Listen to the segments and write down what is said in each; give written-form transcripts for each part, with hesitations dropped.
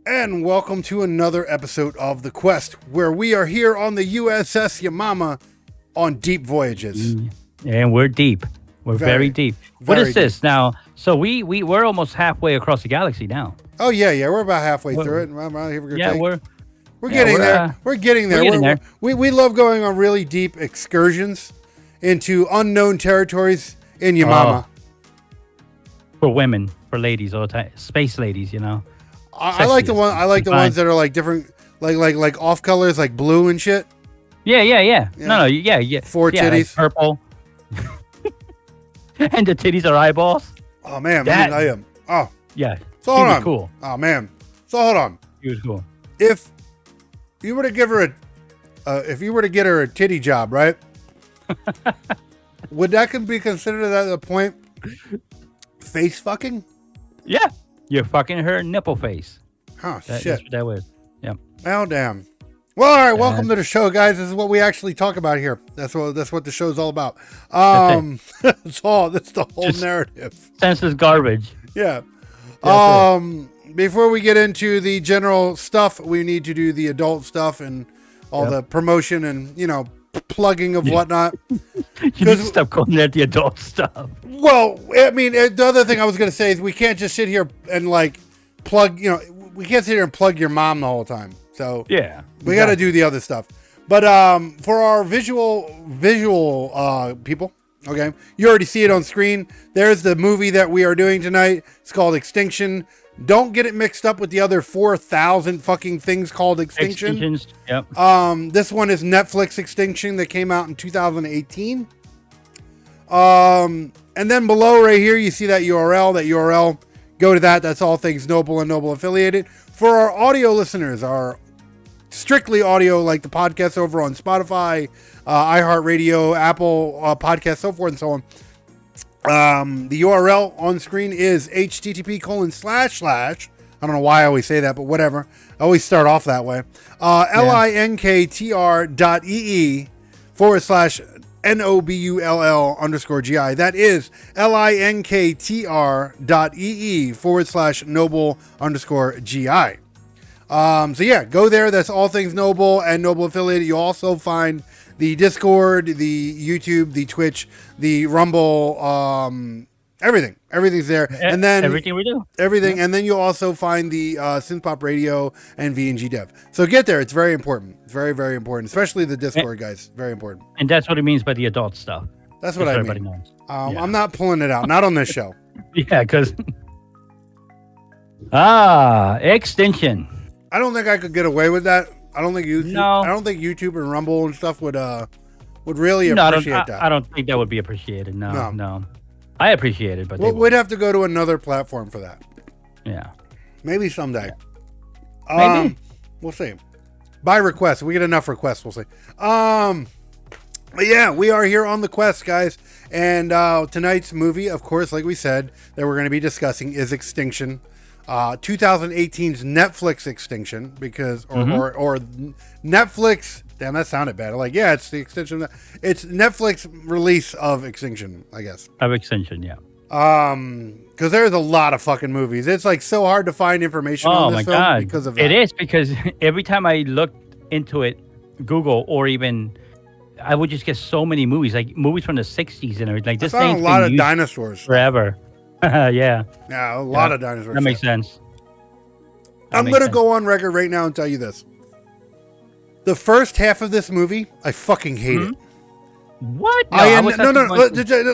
And welcome to another episode of The Quest, where we are here on the USS Yamama on deep voyages. And we're deep. We're very deep. What is this deep. Now? So we're almost halfway across the galaxy now. Oh yeah, we're about halfway through it. We're getting there. We're getting there. We love going on really deep excursions into unknown territories in Yamama. For women, for ladies, all the time. Space ladies, you know. I like the one. I like the ones that are like different, like off colors, like blue and shit. Yeah. Yeah. 4 titties, like purple, and the titties are eyeballs. Oh man, I am. Oh yeah. So hold on. Cool. Oh man. So hold on. He was cool. If you were to give her get her a titty job, right? Would that be considered at the point face fucking? Yeah. You're fucking her nipple face. Oh, shit. That's what that was. Yeah. Oh, damn. Well, all right. Welcome to the show, guys. This is what we actually talk about here. That's what the show's all about. That's the whole narrative. Senseless garbage. Yeah. Before we get into the general stuff, we need to do the adult stuff and all the promotion and, plugging of whatnot. You need to stop calling that the adult stuff. Well, I mean, the other thing I was going to say is we can't just sit here and plug, we can't sit here and plug your mom the whole time. So yeah, we got to do the other stuff. But for our visual people, okay, you already see it on screen. There's the movie that we are doing tonight. It's called Extinction. Don't get it mixed up with the other 4,000 fucking things called Extinction. Extinctions. Yep. This one is Netflix Extinction that came out in 2018. And then below right here, you see that URL. Go to that. That's All Things Noble and Noble affiliated. For our audio listeners, our strictly audio, like the podcast over on Spotify, iHeartRadio, Apple Podcasts, so forth and so on. The URL on screen is http:// I don't know why I always say that, but whatever. I always start off that way. linktr.ee/NOBULL_GI. That is linktr.ee/noble_GI. So yeah, go there. That's All Things Noble and Noble affiliated. You also find the Discord, the YouTube, the Twitch, the Rumble, everything. Everything's there. And then everything we do. Everything. Yeah. And then you'll also find the Synthpop Radio and VNG Dev. So get there. It's very important. It's very, very important. Especially the Discord, guys. Very important. And that's what it means by the adult stuff. That's what I mean. Everybody knows. I'm not pulling it out. Not on this show. Yeah, because... Extinction. I don't think I could get away with that. I don't think YouTube. No. I don't think YouTube and Rumble and stuff would really appreciate that. I don't think that would be appreciated. No. I appreciate it, but we'd have to go to another platform for that. Yeah. Maybe someday. Yeah. Maybe. We'll see. By request, we get enough requests. We'll see. But yeah, we are here on The Quest, guys, and tonight's movie, of course, like we said, that we're going to be discussing is Extinction. 2018's Netflix Extinction, because or Netflix. Damn, that sounded bad. Like, yeah, it's the extension. It's Netflix release of Extinction, I guess. Of Extinction, yeah. Because there's a lot of fucking movies. It's like so hard to find information on this film because of that. It is, because every time I looked into it, Google or even, I would just get so many movies, like movies from the 60s and everything. Like, this I found a lot of dinosaurs forever. Yeah. Yeah, a lot of dinosaurs. That makes sense. I'm going to go on record right now and tell you this. The first half of this movie, I fucking hate it. What? No,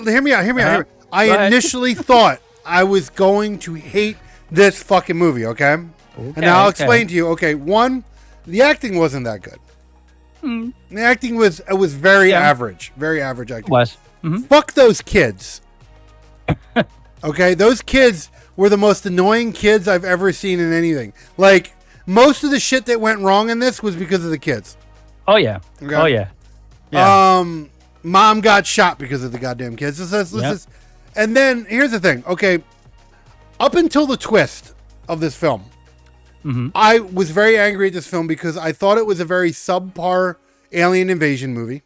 hear me out. I initially thought I was going to hate this fucking movie, okay? And now I'll explain to you. Okay, one, the acting wasn't that good. The acting was very average. Very average acting. Fuck those kids. Okay, those kids were the most annoying kids I've ever seen in anything. Like, most of the shit that went wrong in this was because of the kids. Oh, yeah. Okay? Oh, yeah. Mom got shot because of the goddamn kids. And then, here's the thing. Okay, up until the twist of this film, I was very angry at this film because I thought it was a very subpar alien invasion movie.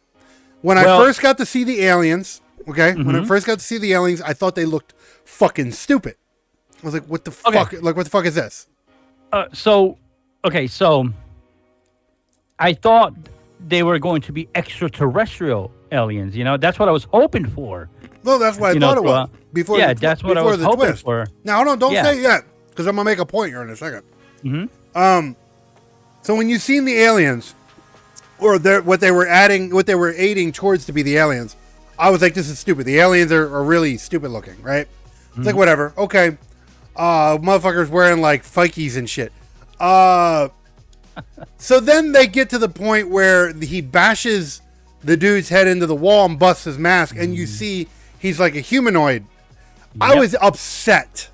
When I first got to see the aliens, when I first got to see the aliens, I thought they looked fucking stupid. I was like, what the fuck? Like, what the fuck is this? So I thought they were going to be extraterrestrial aliens. You know, that's what I was hoping for. Well, that's what I thought it was. That's what I was hoping for. Now, hold on, don't say it yet, because I'm gonna make a point here in a second. So when you seen the aliens, or what they were aiding towards to be the aliens, I was like, this is stupid. The aliens are really stupid looking, right? It's like, whatever. Okay. Motherfuckers wearing like Fikes and shit. So then they get to the point where he bashes the dude's head into the wall and busts his mask, and you see he's like a humanoid. I was upset.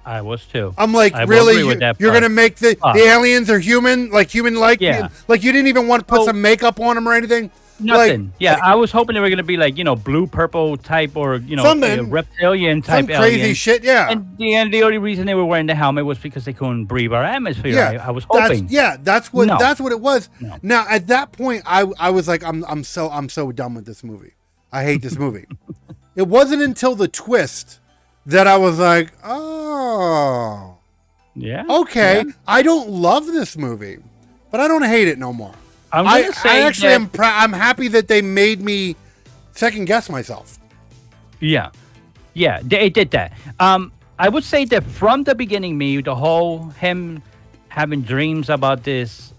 I was too. I'm like, really? You're going to make the aliens are human? Like human-like? Yeah. Like you didn't even want to put some makeup on them or anything? Nothing. I was hoping they were going to be like, blue, purple type, or, reptilian type some crazy alien. shit, yeah. And the only reason they were wearing the helmet was because they couldn't breathe our atmosphere. Yeah, I was hoping. That's what it was. No. Now, at that point, I was like, I'm so done with this movie. I hate this movie. It wasn't until the twist that I was like, oh. Yeah. Okay. Yeah. I don't love this movie, but I don't hate it no more. I'm happy that they made me second guess myself. Yeah, they did that. I would say that from the beginning, the whole him having dreams about this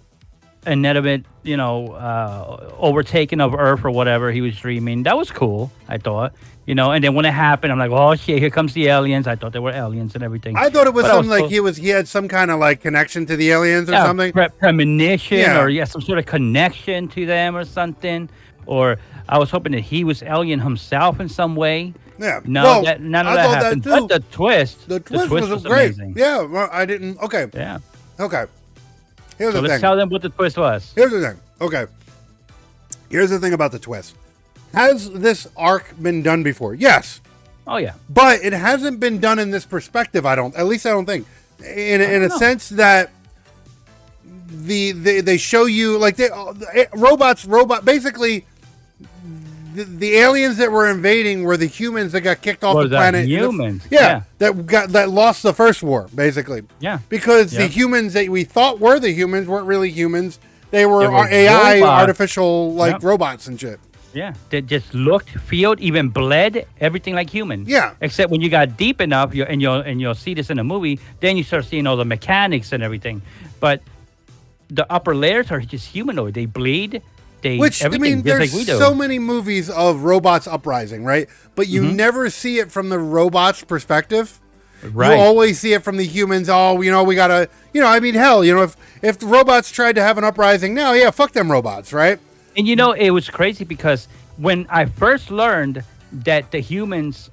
inanimate, overtaking of Earth or whatever he was dreaming, that was cool, I thought. And then when it happened, I'm like, oh shit, here comes the aliens. I thought they were aliens and everything. I thought it was something like he had some kind of like connection to the aliens or something. Premonition or some sort of connection to them or something. Or I was hoping that he was alien himself in some way. Yeah. No, none of that happened. But the twist was great. Amazing. Yeah, well, I didn't. Okay. Yeah. Okay. Here's the thing. Let's tell them what the twist was. Here's the thing. Okay. Here's the thing about the twist. Has this arc been done before? Yes. Oh yeah. But it hasn't been done in this perspective. I don't think. In a sense that they show you like basically the aliens that were invading were the humans that got kicked off the planet. Humans. That lost the first war basically. Yeah. Because the humans that we thought were the humans weren't really humans. They were AI robots. Artificial robots and shit. Yeah, that just looked, felt, even bled, everything like human. Yeah. Except when you got deep enough, you'll see this in a movie, then you start seeing all the mechanics and everything. But the upper layers are just humanoid. They bleed. There's like so many movies of robots uprising, right? But you never see it from the robots' perspective. Right. You always see it from the humans. Oh, we gotta, hell, if the robots tried to have an uprising now, fuck them robots, right? And it was crazy because when I first learned that the humans,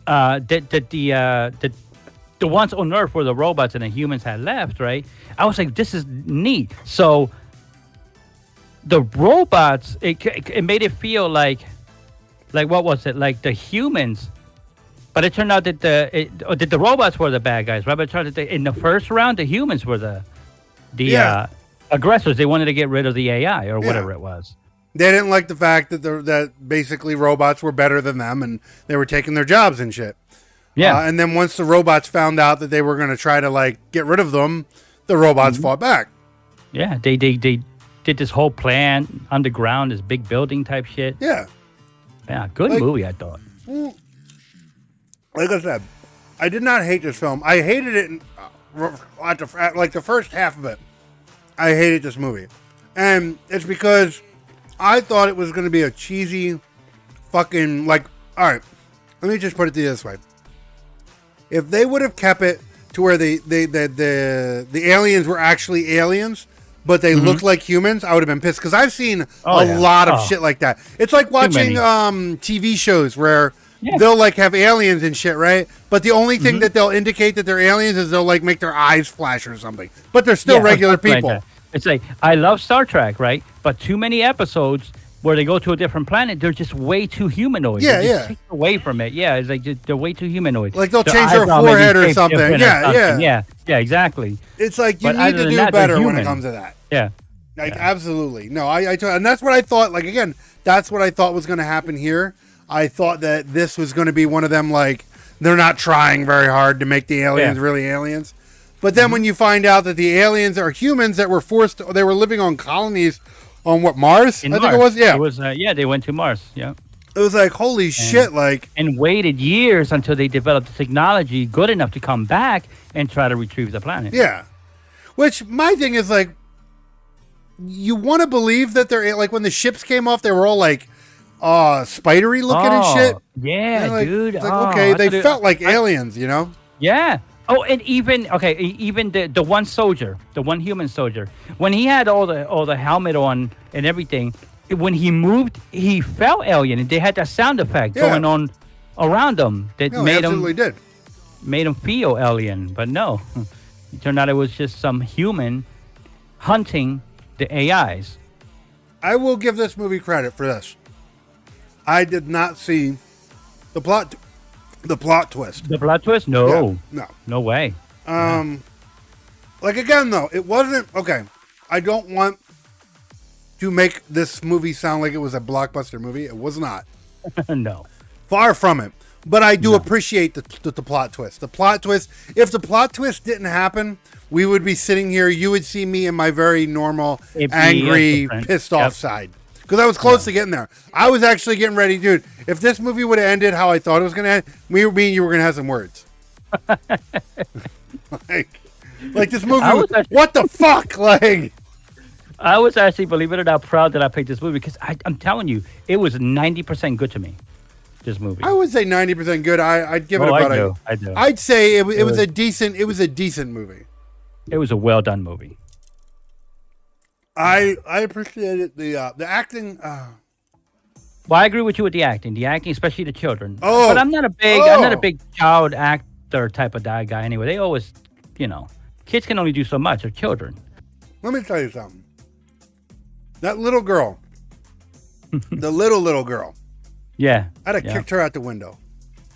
the ones on Earth were the robots and the humans had left, right? I was like, this is neat. So the robots, it made it feel like what was it? Like the humans But it turned out that the robots were the bad guys, right? But it turned out that in the first round, the humans were the aggressors. They wanted to get rid of the AI or whatever it was. They didn't like the fact that that basically robots were better than them and they were taking their jobs and shit. Yeah. And then once the robots found out that they were going to try to like get rid of them, the robots fought back. Yeah, they did this whole plan underground, this big building type shit. Yeah. Yeah, good movie, I thought. Like I said, I did not hate this film. I hated it like the first half of it. I hated this movie. And it's because I thought it was going to be a cheesy fucking, like, all right, let me just put it this way. If they would have kept it to where the aliens were actually aliens, but they looked like humans, I would have been pissed. Because I've seen a lot of shit like that. It's like watching TV shows where they'll like have aliens and shit, right? But the only thing that they'll indicate that they're aliens is they'll like make their eyes flash or something. But they're still regular people. Like it's like, I love Star Trek, right? But too many episodes where they go to a different planet, they're just way too humanoid. Take away from it. Yeah, it's like they're way too humanoid. Like they'll change their forehead or something. Yeah, exactly. It's like you need to do better when it comes to that. Yeah. Like, absolutely. No, and that's what I thought, like, again, that's what I thought was going to happen here. I thought that this was going to be one of them, like, they're not trying very hard to make the aliens really aliens. But then when you find out that the aliens are humans that were they were living on colonies on Mars? It was? Yeah. It was, they went to Mars, yeah. It was like, holy shit, like... And waited years until they developed the technology good enough to come back and try to retrieve the planet. Yeah. Which, my thing is, like, you want to believe that they're, like, when the ships came off, they were all, like, spidery looking and shit. Yeah, like, dude. It's like, okay, they felt like aliens, you know? Yeah. Oh, and even the one soldier, the one human soldier, when he had all the helmet on and everything, when he moved, he felt alien, and they had that sound effect going on around him that made him feel alien. But no, it turned out it was just some human hunting the AIs. I will give this movie credit for this. I did not see the plot twist. The plot twist? No. Yeah, no way. Like, again, though, it wasn't... Okay, I don't want to make this movie sound like it was a blockbuster movie. It was not. No. Far from it. But I do appreciate the plot twist. The plot twist... If the plot twist didn't happen, we would be sitting here. You would see me in my very normal, angry, pissed off side. Because I was close to getting there. I was actually getting ready, dude. If this movie would have ended how I thought it was going to end, me and you were going to have some words. like this movie. What the fuck? Like, I was actually, believe it or not, proud that I picked this movie because I'm telling you, it was 90% good to me. This movie. I would say 90% good. I'd give it about. I do. I'd say it was a decent. It was a decent movie. It was a well done movie. I appreciated the acting. Well, I agree with you with the acting, especially the children. Oh, but I'm not a big child actor type of guy anyway. They always, kids can only do so much. They're children. Let me tell you something. That little girl, the little girl. Yeah. I'd have kicked her out the window.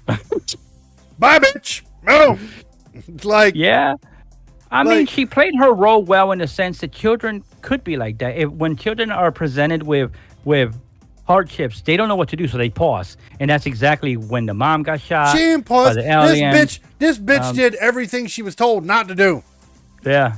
Bye, bitch. No. It's like, yeah. I mean, she played her role well in the sense that children could be like that. When children are presented with hardships, they don't know what to do, so they pause. And that's exactly when the mom got shot. She didn't pause. This bitch did everything she was told not to do. Yeah,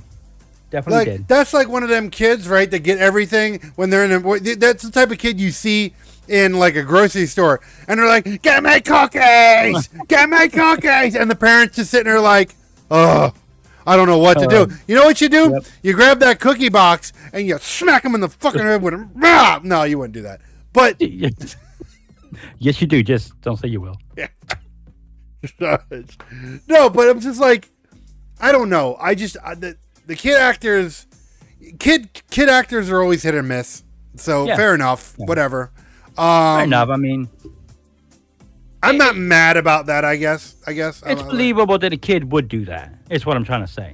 definitely did. That's like one of them kids, right? That get everything when they're in that's the type of kid you see in like a grocery store, and they're like, "Get me cookies, get me cookies," and the parents just sitting there like, "Oh, I don't know what to do." You know what you do? Yep. You grab that cookie box and you smack them in the fucking head with them. No, you wouldn't do that. But yes, you do. Just don't say you will. Yeah. No, but I'm just like, I don't know. I just the kid actors are always hit or miss. So fair enough. Yeah. Whatever. Fair enough. I mean, I'm not mad about that. I guess it's believable that a kid would do that. It's what I'm trying to say.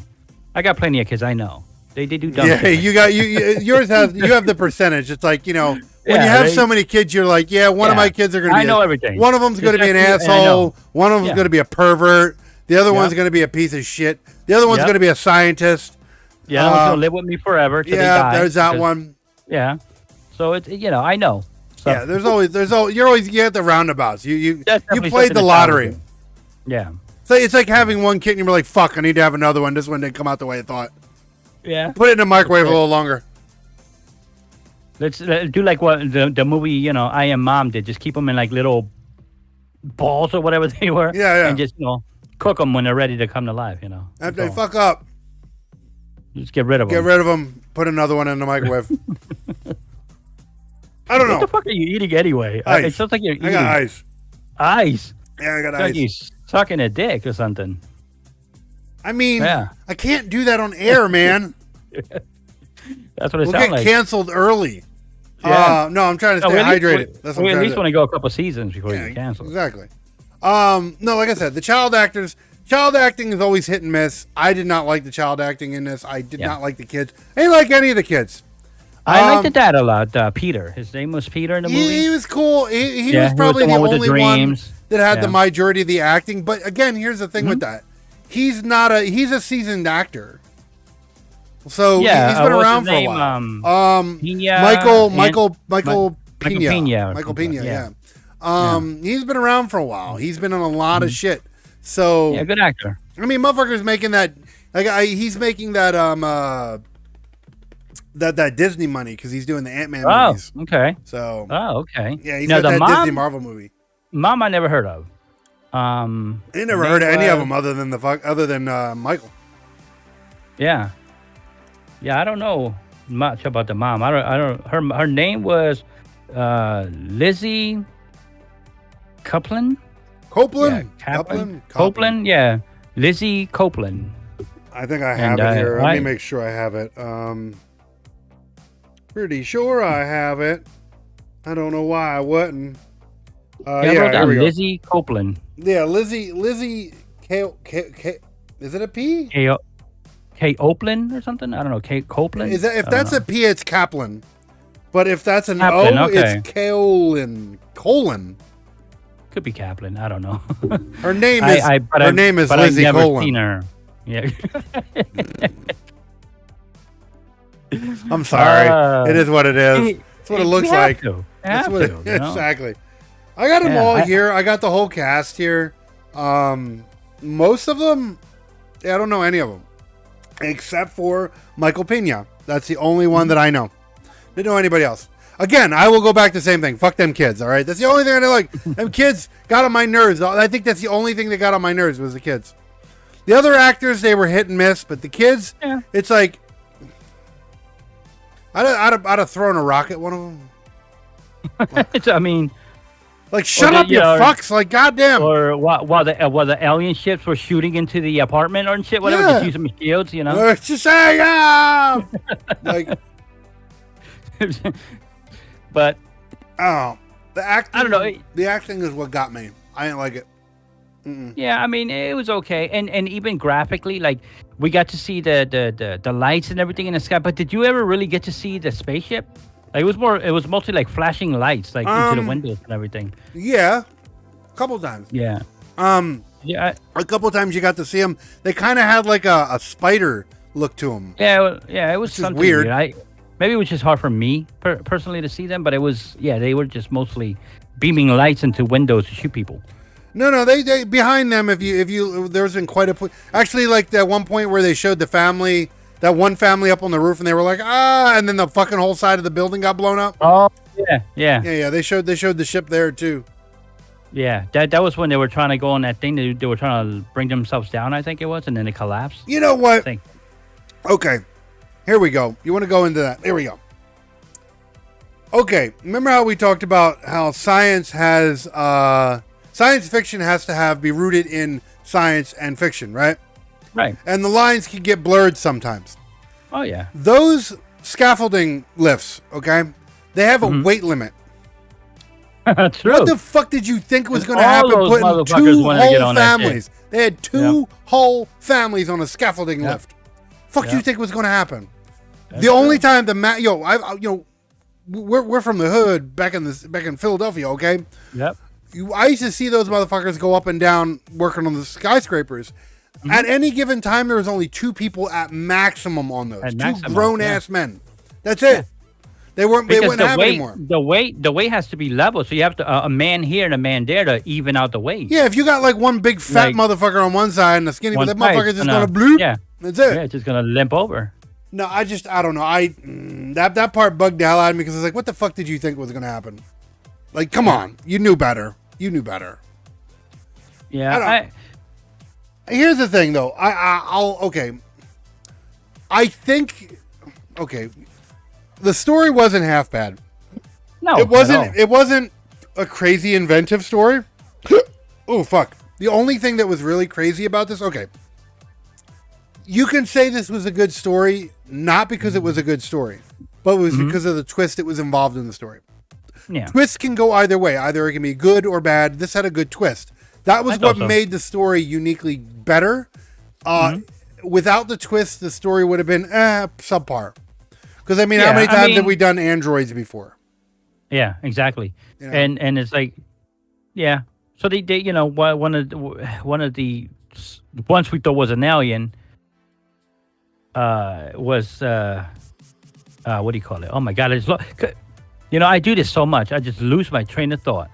I got plenty of kids I know They do dumb Yeah, shit. you got yours has you have the percentage. It's like, when Yeah, you have they- so many kids, you're like, one of my kids are going to be I know everything. One of them's going to be an Just like you, and I asshole, know. one of them's Yeah. going to be a pervert, the other one's Yep. going to be a piece of shit. The other one's Yep. going to be a scientist. Yeah, that one's gonna live with me forever till they die. There's that because- one. Yeah. So it's I know. So Yeah, you get the roundabouts. You that's you definitely played something the to lottery. challenge you. Yeah. So it's like having one kid and you're like, fuck, I need to have another one. This one didn't come out the way I thought. Yeah. Put it in the microwave a little longer. Let's do like what the movie, I Am Mom did. Just keep them in like little balls or whatever they were. Yeah. And just, cook them when they're ready to come to life, If That's they all. fuck up, Just get rid of them. get rid of them. Put another one in the microwave. I don't What know. the fuck are you eating anyway? Ice. It sounds like you're eating I got ice. ice. Yeah, I got It's like you ice. sucking a dick or something. I mean, Yeah. I can't do that on air, man. That's what it We'll sounds get like. canceled early. Yeah. No, I'm trying to No, stay we at least- hydrated. That's what we I'm at trying least to want to go a couple seasons before do. you get canceled. Exactly. No, like I said, the child acting is always hit and miss. I did not like the child acting in this. I did not like the kids. I didn't like any of the kids. I liked the dad a lot, Peter. His name was Peter in the movie. He was cool. He Yeah, was probably he the was the one with the only one dreams. that had the Yeah. majority of the acting. But again, here's the thing with Mm-hmm. that. He's a seasoned actor. So Yeah, he's been what's around his for a name? while. Pena Michael Michael Pena. Pena or Michael something, Pena, yeah. He's been around for a while. He's been on a lot of shit. So Yeah, good actor. I mean, motherfucker's making that. He's making that that Disney money because he's doing the Ant-Man Oh, movies. okay. So Oh, okay. yeah, he's now got the that Disney mom, Marvel movie. mom, I never heard of. I never heard of any of them other than Michael. Yeah, I don't know much about the mom. I don't. Her name was Lizzie Copeland. Copeland. Copeland. Yeah, Lizzie Copeland. I think I have And, it here. Let me I- make sure I have it. Pretty sure I have it. I don't know why I wouldn't. Yeah, I wrote Here down we go. Lizzie Copeland. Yeah, Lizzie. Is it a P? K Opeland or something? I don't know. K Copeland. Is that if that's a P, it's Kaplan. But if that's an Kaplan, O, okay. it's Colon. Could be Kaplan. I don't know. Her name is but Lizzie I've never Colon. seen her. Yeah. I'm sorry. It is what it is. That's what it looks like. That's That's what exactly. I got them Yeah, all here. I got the whole cast here. Most of them, I don't know any of them, except for Michael Pena. That's the only one that I know. Didn't know anybody else. Again, I will go back to the same thing. Fuck them kids. All right, that's the only thing I don't like. Them kids got on my nerves. I think that's the only thing that got on my nerves was the kids. The other actors, they were hit and miss, but the kids, it's like I'd have thrown a rock at one of them. I mean, Like, shut up, you fucks! Like, goddamn. or while the alien ships were shooting into the apartment or shit, whatever, Yeah. just use them as shields, It's just saying, like, But oh, the acting. I don't know. The acting is what got me. I didn't like it. yeah, I mean, it was okay, and even graphically, like we got to see the lights and everything in the sky. But did you ever really get to see the spaceship? Like, it was mostly like flashing lights, like into the windows and everything. Yeah, a couple times. Yeah. Yeah. A couple times you got to see them. They kind of had like a spider look to them. Yeah, it was is something weird. Maybe it was just hard for me personally to see them, but it was, they were just mostly beaming lights into windows to shoot people. No, they behind them. If you, there's been quite a actually like that one point where they showed the family, that one family up on the roof, and they were like, and then the fucking whole side of the building got blown up. Oh, yeah. They showed the ship there too. Yeah, that was when they were trying to go on that thing. They were trying to bring themselves down, I think it was, and then it collapsed. You know what? Think. Okay, here we go. You want to go into that? Here we go. Okay, remember how we talked about how science fiction has to be rooted in science and fiction, right? Right. And the lines can get blurred sometimes. Oh, yeah. Those scaffolding lifts, okay, they have a weight limit. True. What the fuck did you think was going to All happen those putting motherfuckers two wanted to get whole on that families? They had two whole families on a scaffolding lift. Fuck do you Yep. think was going to happen? The only time we're from the hood back in Philadelphia, okay? Yep. I used to see those motherfuckers go up and down working on the skyscrapers. Mm-hmm. At any given time, there was only 2 people at maximum on those. Two grown ass men. That's it. Yeah. They wouldn't have anymore. The weight has to be level, so you have to a man here and a man there to even out the weight. Yeah, if you got like one big fat motherfucker on one side and a skinny, that motherfucker's just gonna bloop. Yeah, that's it. Yeah, it's just gonna limp over. No, I don't know. That part bugged the hell out of me because I was like, what the fuck did you think was gonna happen? Like, come on, you knew better. Yeah, here's the thing, though. I think the story wasn't half bad. No, it wasn't. It wasn't a crazy inventive story. Oh fuck! The only thing that was really crazy about this, you can say this was a good story, not because it was a good story, but it was because of the twist that was involved in the story. Yeah, twists can go either way. Either it can be good or bad. This had a good twist. That was what made the story uniquely better. Without the twist, the story would have been subpar. Because how many times have we done androids before? Yeah, exactly. You know? And it's like, yeah. So they one of the ones we thought was an alien was what do you call it? Oh my God! I do this so much, I just lose my train of thought,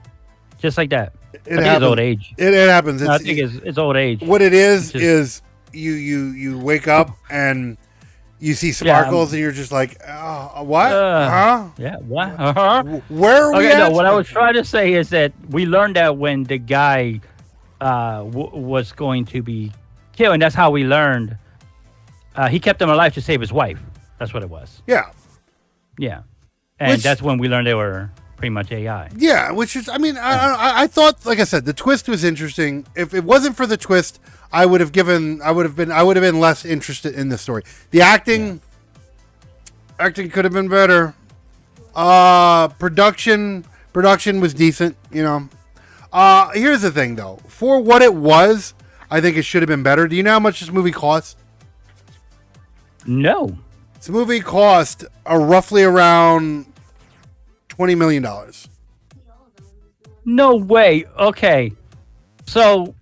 just like that. I think it's old age. It happens. I think it's old age. What it is you wake up and you see sparkles and you're just like, what? Yeah, what? Where are we at? No, what I was trying to say is that we learned that when the guy was going to be killed, and that's how we learned. He kept him alive to save his wife. That's what it was. Yeah. Yeah. And that's when we learned they were pretty much AI. Yeah, which is, I thought, like I said, the twist was interesting. If it wasn't for the twist, I would have been less interested in the story. The acting could have been better. Production was decent, Here's the thing, though. For what it was, I think it should have been better. Do you know how much this movie cost? No. This movie cost roughly around $20 million. No way. Okay. So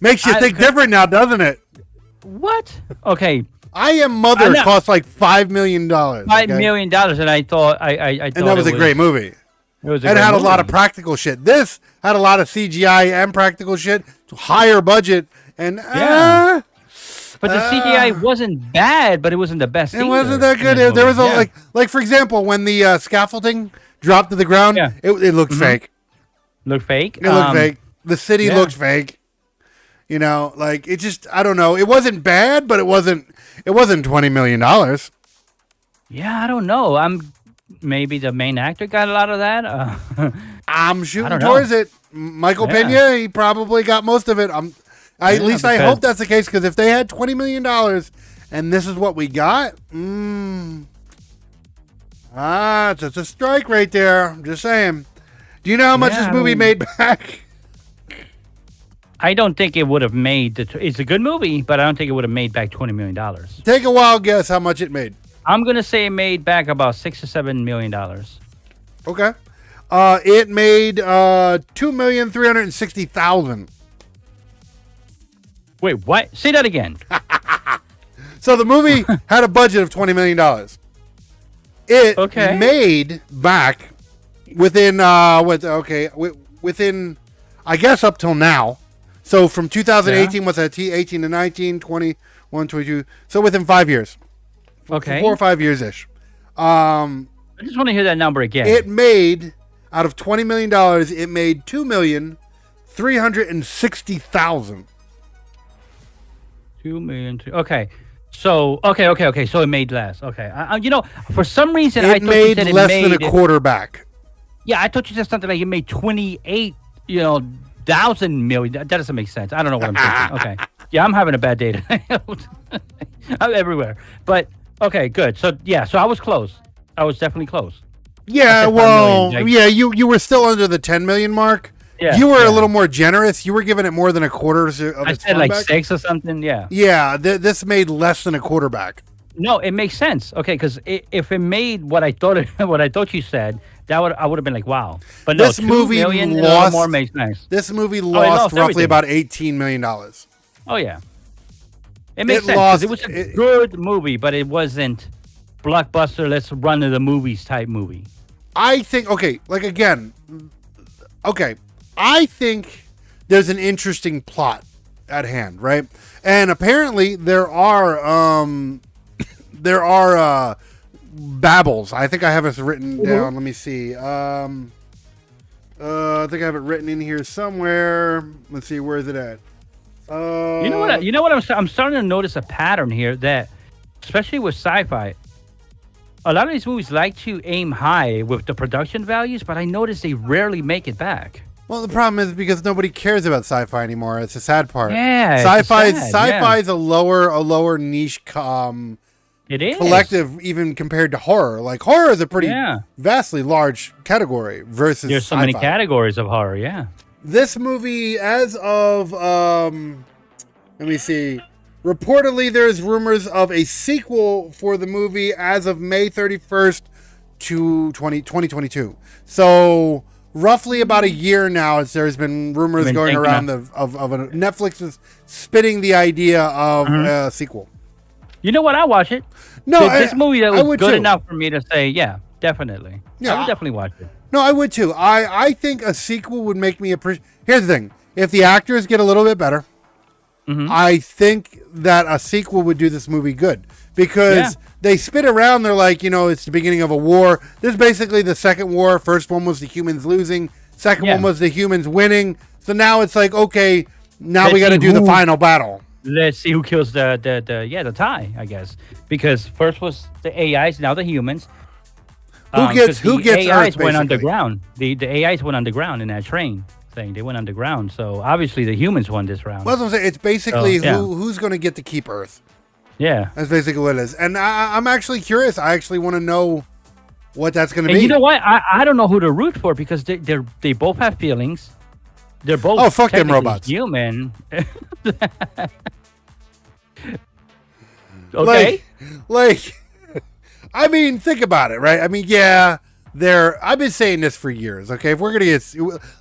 makes you think different now, doesn't it? What? Okay. I Am Mother cost like $5 million. $5 million, and I thought and that was a great movie. It had a lot of practical shit. This had a lot of CGI and practical shit, higher budget, and but the CGI wasn't bad, but it wasn't the best. It wasn't that good. There was like for example, when the scaffolding dropped to the ground, it looked fake. Looked fake. It looked fake. The city looked fake. Like it just, I don't know. It wasn't bad, but it wasn't $20 million. Yeah, I don't know. Maybe the main actor got a lot of that. I'm shooting towards it. Michael Pena, he probably got most of it. At least I hope that's the case, because if they had $20 million and this is what we got, it's a strike right there. I'm just saying. Do you know how much this movie made back? I don't think it would have made it's a good movie, but I don't think it would have made back $20 million. Take a wild guess how much it made. I'm gonna say it made back about $6 or $7 million. Okay. It made $2,360,000. Wait, what? Say that again. So the movie had a budget of $20 million. It made back within within, I guess, up till now. So from 2018, what's that? 18 to 19, 21, 22. So within 5 years. Okay. 4 or 5 years ish. I just want to hear that number again. It made, out of $20 million, it made $2,360,000. 2 million. Okay. So So it made less. Okay. For some reason I thought you said it less than a quarterback. Yeah, I thought you said something like it made 28. $1,000 million. That doesn't make sense. I don't know what I'm thinking. Okay. Yeah, I'm having a bad day today. I'm everywhere. But okay, good. So I was close. I was definitely close. Yeah, well, you were still under the 10 million mark. Yeah, you were a little more generous. You were giving it more than a quarter of its I said like 6 or something. Yeah. Yeah, this made less than a quarterback. No, it makes sense. Okay, because if it made what I thought what I thought you said, I would have been like, wow. But no, This 2 movie million and a little lost. more makes sense. This movie Oh, it lost lost roughly everything. about $18 million. Oh yeah, it makes It sense lost- because it was a it- good movie, but it wasn't blockbuster. Let's run to the movies type movie. I think okay, like again, okay. I think there's an interesting plot at hand, right? And apparently there are babbles. I think I have it written down. Let me see. I think I have it written in here somewhere. Let's see, where is it at? You know what? You know what? I'm starting to notice a pattern here that, especially with sci-fi, a lot of these movies like to aim high with the production values, but I notice they rarely make it back. Well, the problem is because nobody cares about sci-fi anymore. It's the sad part. Yeah, sci-fi. it's sad, Sci-fi yeah. is a lower niche It is collective, even compared to horror. Like horror is a pretty Yeah. vastly large category versus There's so sci-fi. many categories of horror. Yeah. This movie, as of let me see. Reportedly, there's rumors of a sequel for the movie as of May 31st to 2022. So roughly about a year now, there's been rumors Been going thinking around of Netflix is spitting the idea of Mm-hmm. a sequel. You know what? I watch it. No, This movie that I was would good too. enough for me to say, yeah, definitely. Yeah, I would definitely watch it. No, I would too. I think a sequel would make me appreciate. Here's the thing: if the actors get a little bit better, Mm-hmm. I think that a sequel would do this movie good because Yeah. they spit around. They're like, it's the beginning of a war. This is basically the second war. First one was the humans losing. Second Yeah. one was the humans winning. So now it's like, okay, now Let's we got to see do the who- final battle. Let's see who kills the tie, I guess. Because first was the AIs, now the humans. Who gets 'cause the Earth, AIs went basically. underground. The AIs went underground in that train thing. They went underground. So obviously the humans won this round. Well, that's what I'm saying. It's basically So, yeah. who's going to get to keep Earth. Yeah. That's basically what it is. And I'm actually curious. I actually want to know what that's going to And be. you know what? I don't know who to root for because they both have feelings. They're both Oh, fuck them technically robots. human. Okay. Like, I mean, think about it, right? I mean, yeah, I've been saying this for years. Okay, if we're gonna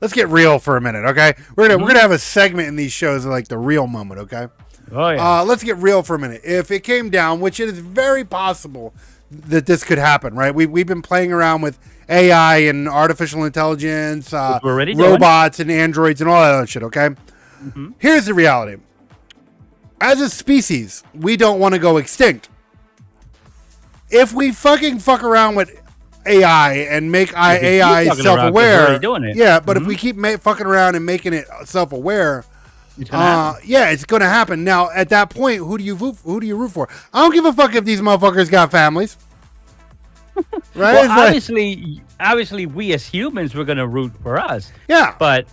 let's get real for a minute. Okay, we're gonna have a segment in these shows like the real moment. Okay, Oh yeah. let's get real for a minute. If it came down, which it is very possible that this could happen, right? We've been playing around with AI and artificial intelligence, we're already doing. robots and androids and all that other shit. Okay, here's the reality. As a species, we don't want to go extinct. If we fucking fuck around with AI and make AI fucking around, 'cause we're self-aware, already doing it. yeah, but if we keep fucking around and making it self-aware, It's gonna happen. yeah, it's gonna happen. Now, at that point, who do you root for? I don't give a fuck if these motherfuckers got families, right? Well, It's like- obviously, we as humans we're gonna root for us, yeah, but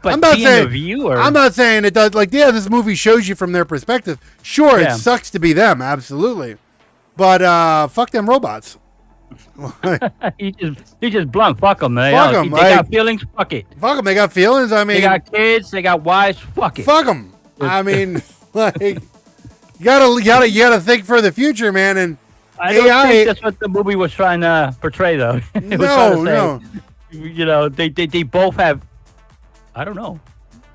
I'm not being saying a viewer, I'm not saying it does. Like, yeah, this movie shows you from their perspective. Sure, Yeah. it sucks to be them, absolutely, but fuck them robots. he just blunt. Fuck them. They, Fuck 'em, they got feelings. Fuck it. Fuck them, they got feelings. I mean, They got kids. They got wives. Fuck it. fuck them. I mean, like, you gotta think for the future, man. And I don't AI think that's what the movie was trying to portray, though. It was no, trying to say, you know, they both have, I don't know,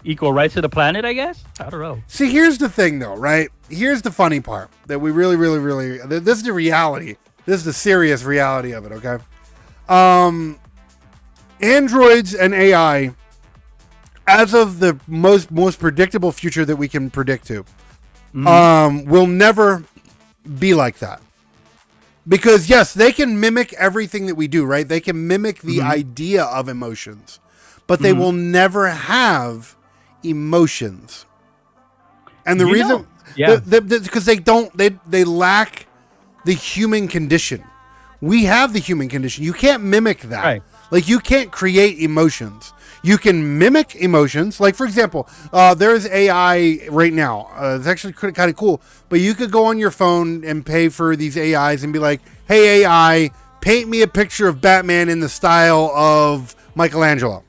equal rights to the planet. I guess. I don't know. See, here's the thing, though, right? Here's the funny part that we really, really, really. This is the reality. This is the serious reality of it. Okay. Androids and AI, as of the most predictable future that we can predict to, will never be like that. Because yes, they can mimic everything that we do, right? They can mimic the idea of emotions, but they will never have emotions. And the You reason, know, yeah. because they lack the human condition. We have the human condition. You can't mimic that. Right. Like, you can't create emotions. You can mimic emotions. Like, for example, there's AI right now. It's actually kind of cool. But you could go on your phone and pay for these AIs and be like, hey, AI, paint me a picture of Batman in the style of Michelangelo.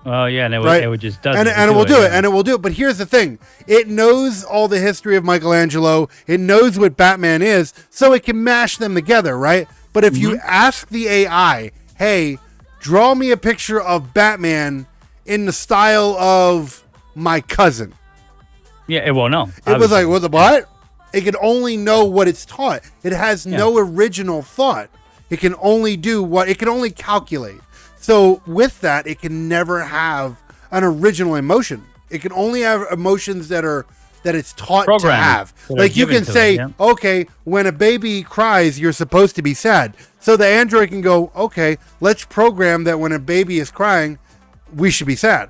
Oh yeah, and right? it would just does and it. it will do it, Yeah. and it will do it. But here's the thing: it knows all the history of Michelangelo. It knows what Batman is, so it can mash them together, right? But if you ask the AI, "Hey, draw me a picture of Batman in the style of my cousin," Yeah, it won't know. it was like, what? It can only know what it's taught. It has no original thought. It can only do what it can only calculate. So with that, it can never have an original emotion. It can only have emotions that it's taught to have. Like you can say, okay, when a baby cries, you're supposed to be sad. So the android can go, okay, let's program that when a baby is crying, we should be sad.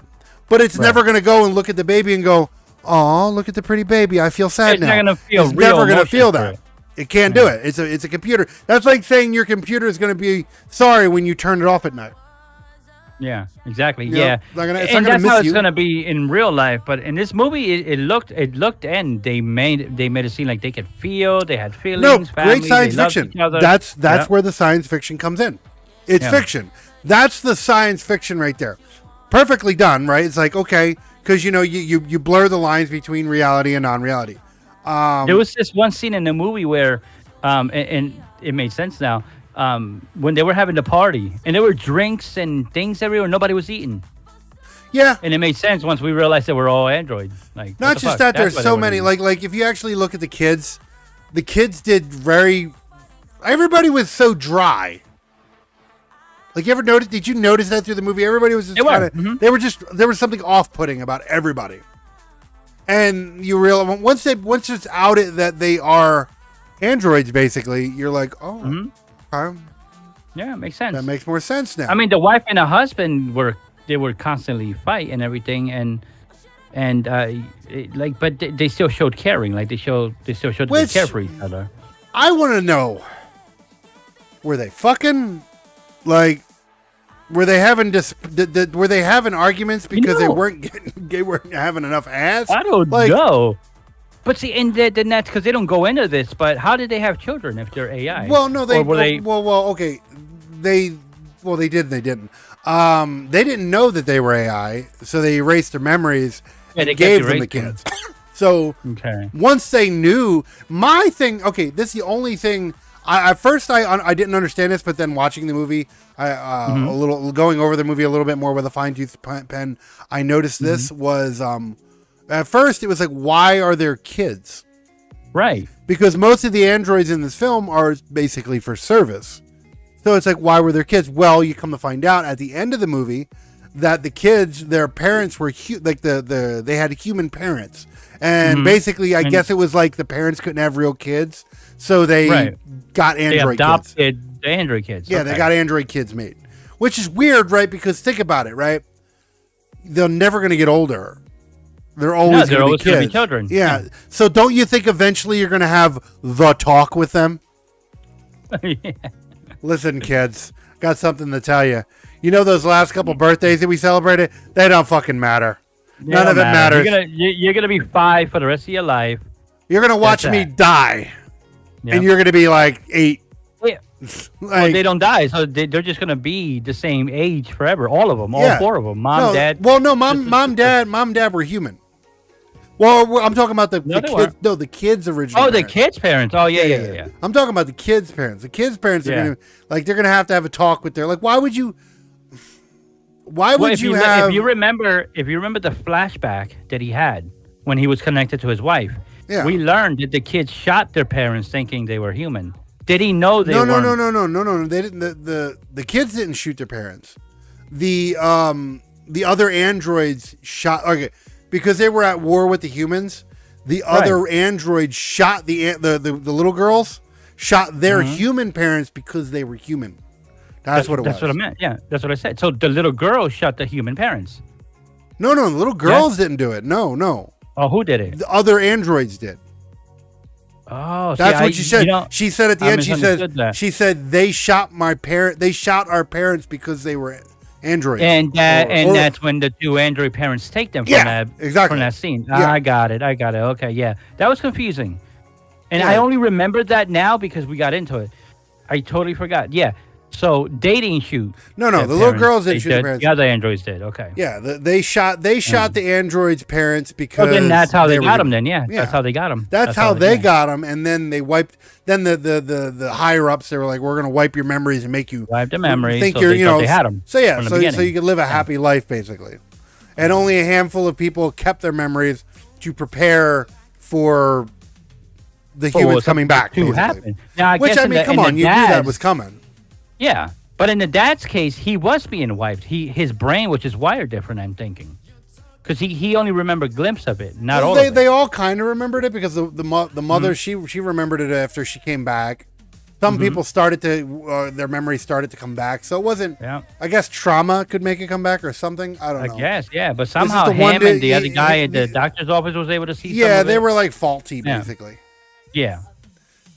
But it's never going to go and look at the baby and go, "Oh, look at the pretty baby. I feel sad now." Not gonna feel it's real never going to feel emotions that. It can't do it. It's a computer. That's like saying your computer is going to be sorry when you turn it off at night. Yeah, exactly. You know, Yeah, it's not gonna and that's miss how it's you. gonna be in real life. But in this movie, it looked, and they made it seem like they could feel, they had feelings. No, family, great science they loved fiction. each other. That's where the science fiction comes in. It's fiction. That's the science fiction right there. Perfectly done, right? It's like, okay, because you blur the lines between reality and non-reality. There was this one scene in the movie where, and it made sense now. When they were having the party and there were drinks and things everywhere, nobody was eating. Yeah, and it made sense once we realized that we're all android. Like, not just that, there's so many. Like if you actually look at the kids did everybody was so dry. Like, you ever notice? Did you notice that through the movie? Everybody was just kind of. They were just. There was something off-putting about everybody, and you realize once it's outed that they are androids, basically, you're like, oh, okay. Yeah, it makes sense. That makes more sense now. I mean, the wife and the husband were constantly fighting and everything, but they still showed caring. Like they still showed that they care for each other. I want to know, were they fucking? Like, were they having were they having arguments because they weren't having enough ass? I don't know. But see, and then that's because they don't go into this. But how did they have children if they're AI? Well, no, okay, they did. They didn't. They didn't know that they were AI, so they erased their memories and gave them the kids. So once they knew, my thing. Okay, this is the only thing. At first, I didn't understand this, but then watching the movie, a little going over the movie a little bit more with a fine-tooth pen, I noticed this was at first it was like, why are there kids? Right. Because most of the androids in this film are basically for service. So it's like, why were there kids? Well, you come to find out at the end of the movie that the kids, their parents were they had human parents, and basically, I guess it was like the parents couldn't have real kids. So they got android kids. The android kids. Yeah, they got android kids made. Which is weird, right? Because think about it, right? They're never going to get older. They're always going to be children. Yeah. So don't you think eventually you're going to have the talk with them? Yeah. Listen, kids, got something to tell you. You know those last couple birthdays that we celebrated? They don't fucking matter. None of it matters. You're gonna be 5 for the rest of your life. You're going to watch me die. Yep. And you're going to be like 8. Yeah. Well, they don't die, so they're just gonna be the same age forever. All of them, all 4 of them. Mom, dad. Well, no, mom, dad were human. Well, I'm talking about the kids. No, the kids' original. Oh, the kids' parents. Oh, yeah. I'm talking about the kids' parents. The kids' parents are they're gonna have to have a talk with their why would you? Why would you have? If you remember the flashback that he had when he was connected to his wife, we learned that the kids shot their parents thinking they were human. Did he know they weren't? No. They didn't. The kids didn't shoot their parents. The other androids shot. Okay, because they were at war with the humans. The other androids shot the little girls. Shot their human parents because they were human. That's what it was. That's what I meant. Yeah, that's what I said. So the little girl shot the human parents. No, the little girls didn't do it. No. Oh, who did it? The other androids did. Oh, that's what she said. She said at the end. She said they shot my parent. They shot our parents because they were androids. And that's when the 2 android parents take them from that scene. Yeah. I got it. Okay, yeah, that was confusing, and I only remembered that now because we got into it. I totally forgot. Yeah, So dating shoot. No, their the little parents. girls They didn't shoot the did- parents. The other androids did. Okay. Yeah, they shot the android's parents because So then that's how they were got him. human. Then that's how they got him. That's how they got him, and then they wiped. Then the higher ups, they were like, "We're gonna wipe your memories and make you Wipe the memories, Think so you're, they you thought know, they had 'em So yeah, from the so beginning. you could live a happy life basically, and only a handful of people kept their memories to prepare for the humans coming back. to Basically. happen. Now, I Which guess I in mean, the, come in on, the you knew that dad's- was coming. Yeah, but in the dad's case, he was being wiped. His brain, which is wired different, I'm thinking, because he only remembered a glimpse of it, not all. They all kind of remembered it because the mother she remembered it after she came back. Some people started to their memory started to come back, so it wasn't. Yeah. I guess trauma could make it come back or something. I don't know. I guess, yeah, but somehow the one him and that- the other yeah, guy at the doctor's office was able to see. Yeah, some of they it. were like faulty Yeah. basically. Yeah.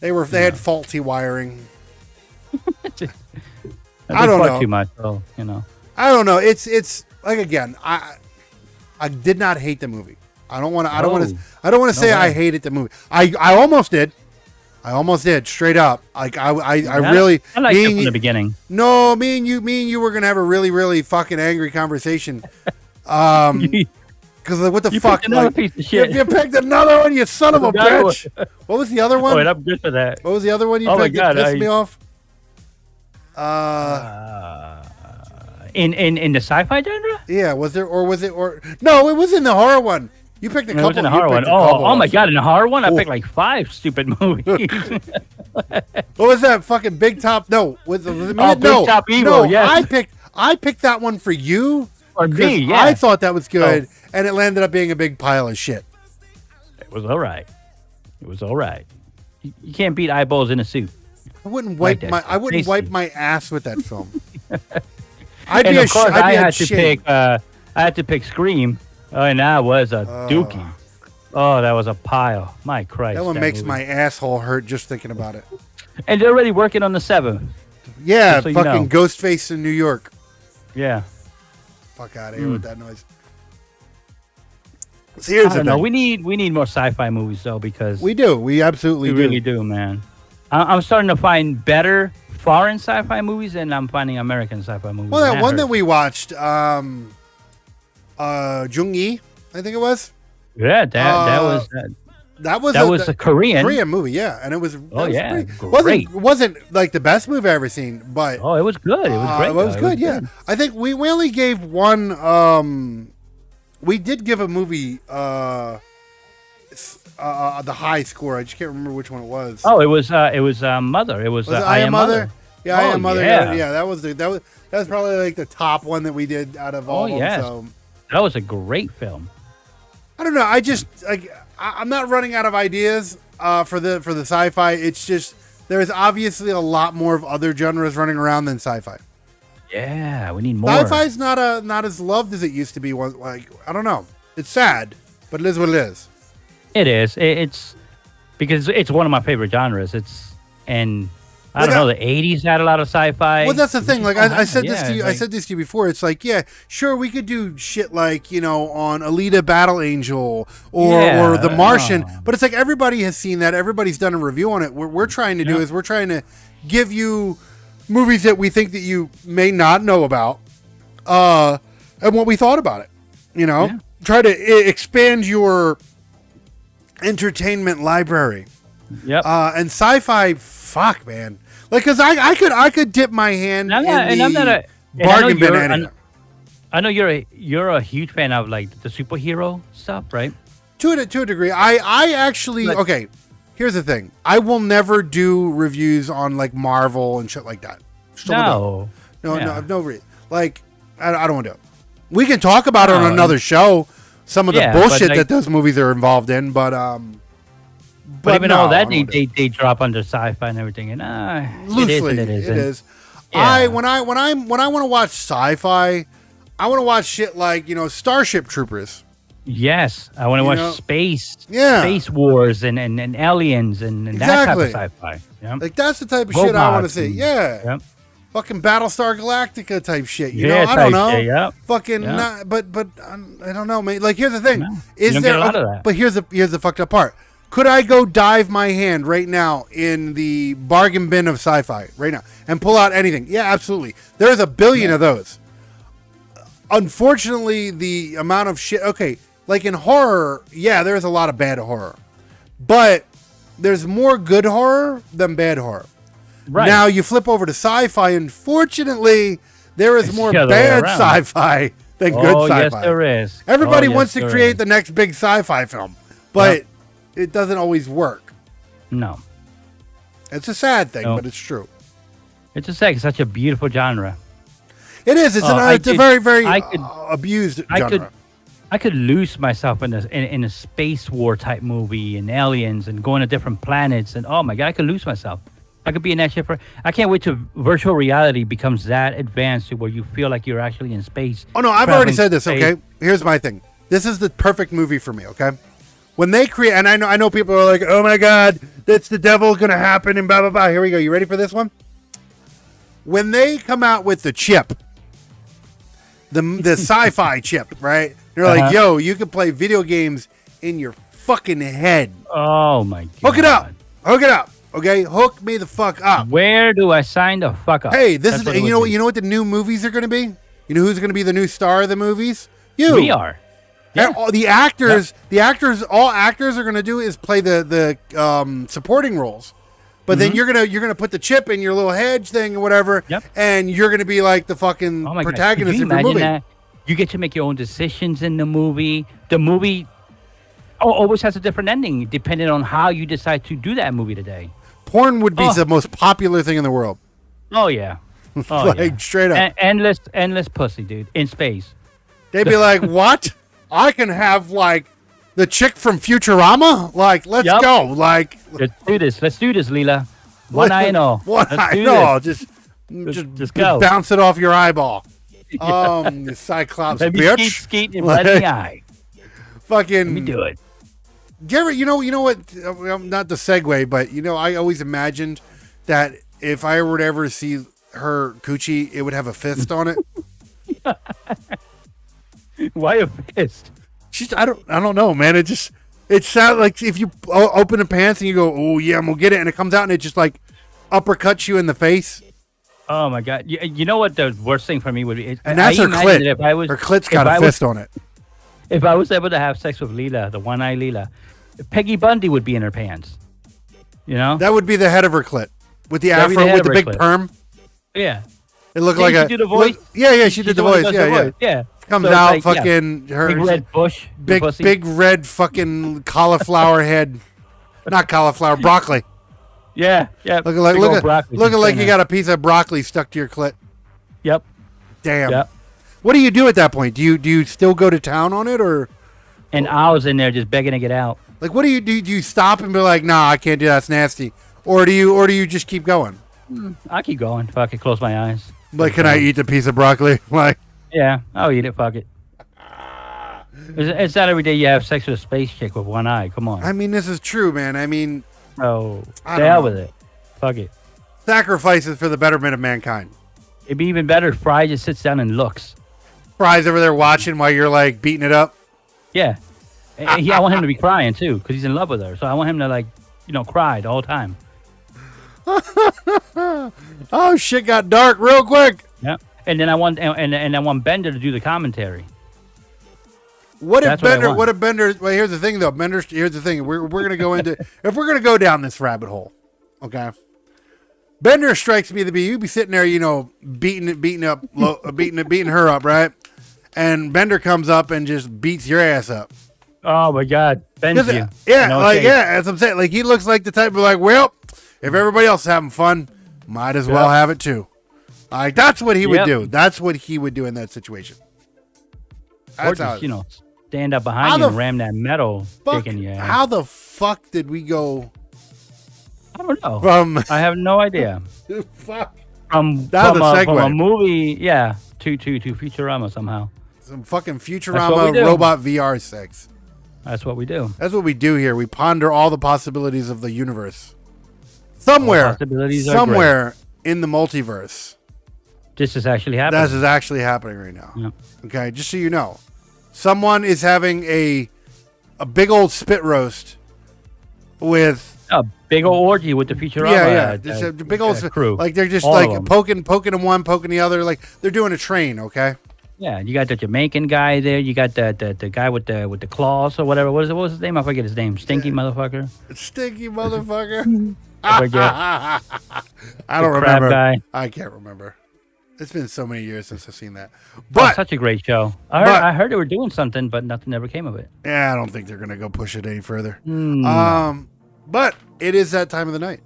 They had faulty wiring. They I don't fought know. too much, so you know. I don't know. It's like again, I did not hate the movie. I don't want to say I hated the movie. I almost did. I almost did straight up. Like I really I liked me it and from you- the beginning. No, me and you were gonna have a really, really fucking angry conversation. Because what the You fuck? picked another Like, piece of shit. You picked another one, you son of a Another bitch. What was the other one? Oh, and I'm good for that. What was the other one you Oh my picked God, that pissed me off? In the sci-fi genre? Yeah, was there or no? It was in the horror one. You picked a It couple. was in the you horror one. picked a couple Oh my ones. god! In the horror one, I Oh. picked like 5 stupid movies. What was that fucking Big Top? No, was it me? Oh, Big no, Top Evil, no. yes. I picked that one for you. For because me, yeah. I thought that was good, and it landed up being a big pile of shit. It was all right. It was all right. You can't beat eyeballs in a suit. I wouldn't Like wipe that. I wouldn't Tasty. wipe my ass with that film. I'd And be of course, I'd I be had to ashamed. pick. I had to pick Scream, and that was a dookie. Oh, that was a pile. My Christ! That one makes movie. my asshole hurt just thinking about it. And they're already working on the 7th. Yeah, Just so you fucking know. Ghostface in New York. Yeah. Fuck out of here with that noise. So here's I the don't know. thing. We need more sci-fi movies though, because We do. We absolutely we do. really do, man. I'm starting to find better foreign sci-fi movies than I'm finding American sci-fi movies. Well, that and one that hurts. we watched, Jung-Yi, I think it was. Yeah, that was That was a Korean. movie, yeah, and it was. Oh, yeah, wasn't great. wasn't like the best movie I've ever seen, but Oh, it was good. It was great. it was though. good. Yeah, I think we only gave one. We did give a movie the high score. I just can't remember which one it was. Oh, it was Mother. It was, Was it I Am Mother. Yeah, I Oh, Am Mother. yeah. Yeah, that was probably like the top one that we did out of all Oh, of them. yes. So. That was a great film. I don't know. I just I'm not running out of ideas for the sci-fi. It's just there's obviously a lot more of other genres running around than sci-fi. Yeah, we need more. Sci-fi's not as loved as it used to be. Like I don't know. It's sad, but it is what it is. It is. It's because it's one of my favorite genres. I don't know. The '80s had a lot of sci-fi. Well, that's the thing. Like I said this Yeah, to you. I like- said this to you before. It's like, yeah, sure, we could do shit like on Alita Battle Angel or The Martian, but it's like everybody has seen that. Everybody's done a review on it. What we're trying to do is we're trying to give you movies that we think that you may not know about, and what we thought about it. Try to expand your entertainment library. Yep. And sci-fi, fuck, man. Like, cause I could dip my hand I'm not in a the and I know bargain bin. Any- I know you're a huge fan of like the superhero stuff, right? To a degree, I actually But- okay. Here's the thing: I will never do reviews on like Marvel and shit like that. Just don't No. do it. Yeah. no, no reason. Like, I don't want to do it. We can talk about it on No, another show. Some of the Yeah, but, bullshit like- that those movies are involved in, but But even no, all that I don't wanna do it. they drop under sci-fi and everything, and Loosely, it is and it it isn't. is. Yeah. When I want to watch sci-fi, I want to watch shit like Starship Troopers. Yes, I want to watch know? space Yeah. wars and aliens and Exactly. that type of sci-fi. Yeah. Like that's the type of shit I want to Robots see. and- Yeah, Yep. fucking Battlestar Galactica type shit. You Yeah, know, I don't type know. shit, yep. Fucking, Yeah. not, but I don't know, man. Like here's the thing: No, is you don't there? get a lot of that. But here's the fucked up part. Could I go dive my hand right now in the bargain bin of sci-fi right now and pull out anything? Yeah, absolutely. There's a billion of those. Unfortunately, the amount of shit. Okay, like in horror, yeah, there's a lot of bad horror, but there's more good horror than bad horror. Right. Now you flip over to sci-fi. Unfortunately, there is more bad sci-fi than good sci-fi. Yes, there is. Everybody wants to create the next big sci-fi film, but it doesn't always work. No. It's a sad thing, but it's true. It's such a beautiful genre. It is. It's a very, very abused genre. I could lose myself in a space war type movie and aliens and going to different planets and oh my god, I could lose myself. I could be in that shit I can't wait till virtual reality becomes that advanced to where you feel like you're actually in space. Oh no, I've already said this. Okay, here's my thing. This is the perfect movie for me. Okay, when they create, and I know people are like, oh my god, that's the devil gonna happen and blah blah blah. Here we go. You ready for this one? When they come out with the chip, the sci-fi chip, right? They're like, yo, you can play video games in your fucking head. Oh my god! Hook it up. Hook it up. Okay, hook me the fuck up. Where do I sign the fuck up? Hey, this is you know what the new movies are going to be? You know who's going to be the new star of the movies? You. We are. Yeah. All the actors are going to do is play the supporting roles. But then you're gonna put the chip in your little hedge thing or whatever, and you're gonna be like the fucking protagonist of the movie. That? You get to make your own decisions in the movie. The movie always has a different ending depending on how you decide to do that movie today. Porn would be the most popular thing in the world. Oh yeah, straight up. Endless pussy, dude, in space. They'd be like, "What? I can have like the chick from Futurama? Like, let's go! Like, let's do this, Leela. One eye and all. One eye and all. Just go. Bounce it off your eyeball. Cyclops bitch. Skeet and blood in the eye. Fucking. Let me do it. Garrett, you know what? Not the segue, but I always imagined that if I were to ever see her coochie, it would have a fist on it. Why a fist? I don't know, man. It sounds like if you open the pants and you go, oh yeah, I'm gonna get it, and it comes out and it just like uppercuts you in the face. Oh my god! You know what the worst thing for me would be? And that's her clit. Her clit's got a fist on it. If I was able to have sex with Leela, the one-eye Leela, Peggy Bundy would be in her pants. You know? That would be the head of her clit. With the afro, with the big perm. Yeah. It looked like she did the voice? Yeah, she did the voice. Yeah. Comes out fucking her big red bush. Big red fucking cauliflower head. Not cauliflower, broccoli. Yeah. Looking like you got a piece of broccoli stuck to your clit. Yep. Damn. Yep. What do you do at that point? Do you still go to town on it or? And I was in there just begging to get out. Like, what do you do? Do you stop and be like, nah, I can't do that. It's nasty. Or do you just keep going? I keep going. If I could close my eyes. Like, can I eat the piece of broccoli? Like, yeah, I'll eat it. Fuck it. It's not every day you have sex with a space chick with one eye. Come on. I mean, this is true, man. I mean, stay out with it. Fuck it. Sacrifices for the betterment of mankind. It'd be even better if Fry just sits down and looks. Fry's over there watching while you're like beating it up. Yeah. I want him to be crying too because he's in love with her. So I want him to cry the whole time. Oh shit! Got dark real quick. Yeah. And then I want I want Bender to do the commentary. What if Bender? Well, here's the thing, though. Here's the thing. We're gonna go into if we're gonna go down this rabbit hole. Okay. Bender strikes me to be you'd be sitting there, beating her up, right? And Bender comes up and just beats your ass up. Oh my God, Bender! As I'm saying, like he looks like the type of like, well, if everybody else is having fun, might as well have it too. Like that's what he would do. That's what he would do in that situation. That's or just, stand up behind you and ram that metal dick in your ass. How the fuck did we go? I don't know. I have no idea. Fuck. From a movie, to Futurama somehow. Some fucking Futurama robot VR sex. That's what we do. That's what we do here. We ponder all the possibilities of the universe. Somewhere in the multiverse. This is actually happening. This is actually happening right now. Yeah. Okay, just so you know. Someone is having a big old spit roast with. A big old orgy with the Futurama. Yeah. Just a big old crew. Like they're just All like of 'em. poking them one, poking the other. Like they're doing a train. Okay. Yeah, you got the Jamaican guy there. You got the guy with the claws or whatever. What was his name? I forget his name. Stinky motherfucker. Stinky motherfucker. I forget. I don't The crab remember. guy. I can't remember. It's been so many years since I've seen that. Oh, But such a great show. I heard they were doing something, but nothing ever came of it. yeah, I don't think they're gonna go push it any further. No. But it is that time of the night.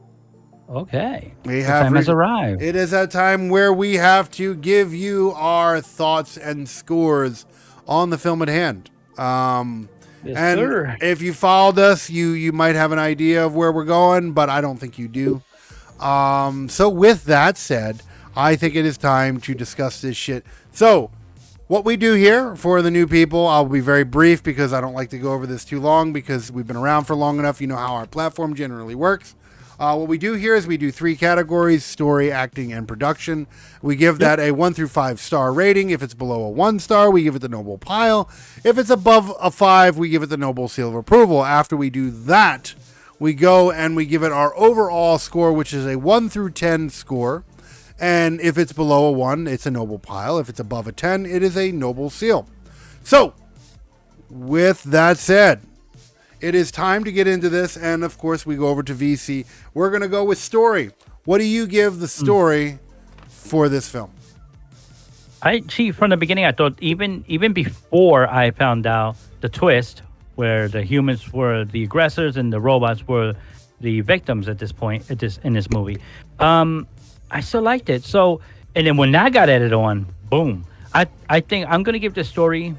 Okay. We The have time has arrived. It is that time where we have to give you our thoughts and scores on the film at hand. Yes, And sir. if you followed us, you might have an idea of where we're going, but I don't think you do. So with that said, I think it is time to discuss this shit. So what we do here for the new people, I'll be very brief because I don't like to go over this too long because we've been around for long enough. You know how our platform generally works. What we do here is we do 3 categories: story, acting, and production. We give that a 1 through 5 star rating. If it's below a 1 star, we give it the Noble Pile. If it's above a 5, we give it the Noble Seal of Approval. After we do that, we go and we give it our overall score, which is a 1 through 10 score. And if it's below a 1, it's a Noble Pile. If it's above a 10, it is a Noble Seal. So, with that said, it is time to get into this, and of course we go over to VC. We're going to go with story. What do you give the story for this film? I see from the beginning. I thought even before I found out the twist, where the humans were the aggressors and the robots were the victims at this point in this movie, I still liked it. So, and then when that got added on, boom! I think I'm going to give the story.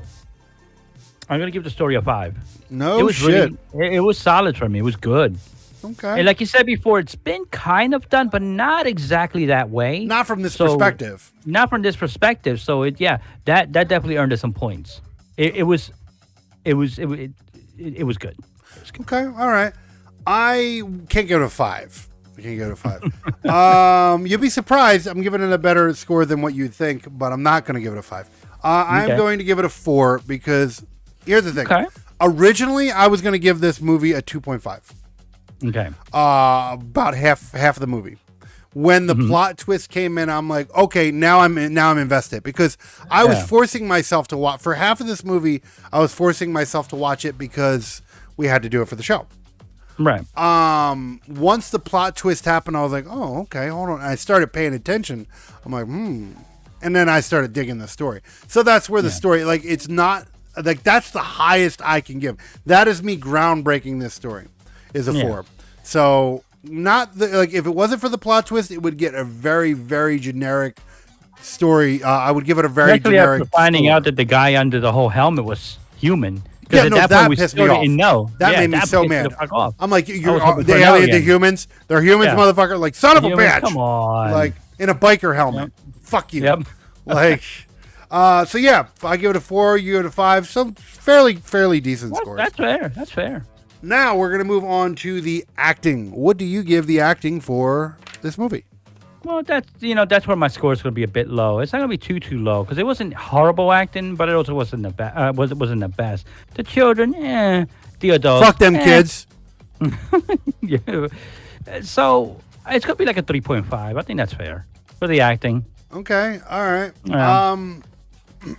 I'm going to give the story a 5. No it was shit. Really, it was solid for me. It was good. Okay. And like you said before, it's been kind of done, but not exactly that way. Not from this perspective. Not from this perspective. So that definitely earned us some points. It was good. It was good. Okay. All right. I can't go to 5. I can't go to 5. You'll be surprised. I'm giving it a better score than what you'd think, but I'm not going to give it a 5. I'm going to give it a 4 because here's the thing. Okay. Originally, I was going to give this movie a 2.5. Okay. About half of the movie. When the plot twist came in, I'm like, okay, now I'm invested because I was forcing myself to watch for half of this movie. I was forcing myself to watch it because we had to do it for the show. Right. Once the plot twist happened, I was like, oh, okay, hold on. I started paying attention. I'm like, and then I started digging the story. So that's where the story, like, it's not like that's the highest I can give. That is me groundbreaking this story. Is a 4. So not like if it wasn't for the plot twist, it would get a very, very generic story. I would give it a very generic. After finding out that the guy under the whole helmet was human. Yeah, no, that we pissed me still off. didn't know. That made me so pissed me mad. the fuck off. I'm like, I was you're hoping for the no alien, the again. humans. They're humans, motherfucker. Like son of a Humans, bitch. come on. Like in a biker helmet. Fuck you. Yep. Like, so yeah, I give it a 4. You give it a 5. Some fairly decent scores. That's fair. That's fair. Now we're gonna move on to the acting. What do you give the acting for this movie? Well, that's where my score is going to be a bit low. It's not going to be too low because it wasn't horrible acting, but it also wasn't wasn't the best. The children, the adults, Fuck them kids. Yeah. So it's going to be like a 3.5. I think that's fair for the acting. Okay, all right. Yeah.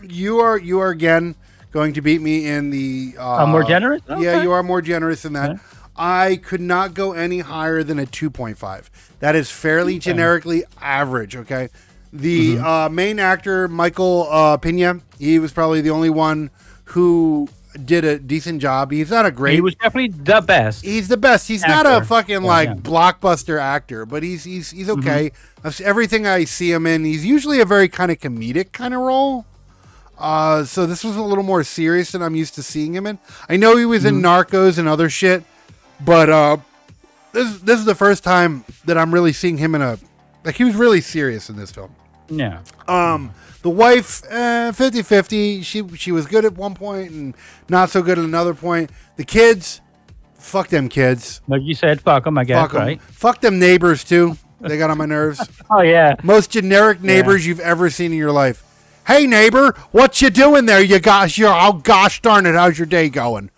You are again going to beat me in the. More generous? Yeah, Okay. you are more generous than that. Okay. I could not go any higher than a 2.5. That is fairly generically average. Okay, the main actor Michael Pena, he was probably the only one who did a decent job. He's not a great. He was definitely the best. He's the best. He's not a fucking blockbuster actor, but he's okay. Everything I see him in, he's usually a very kind of comedic kind of role. So this was a little more serious than I'm used to seeing him in. I know he was in Narcos and other shit, but this is the first time that I'm really seeing him in he was really serious in this film. Yeah. The wife, 50-50. She was good at one point and not so good at another point. The kids, fuck them kids. Like you said, fuck them, I guess, Fuck 'em. right? Fuck them neighbors too. They got on my nerves. Oh, yeah. Most generic neighbors you've ever seen in your life. Hey neighbor, what you doing there? Oh gosh darn it, how's your day going?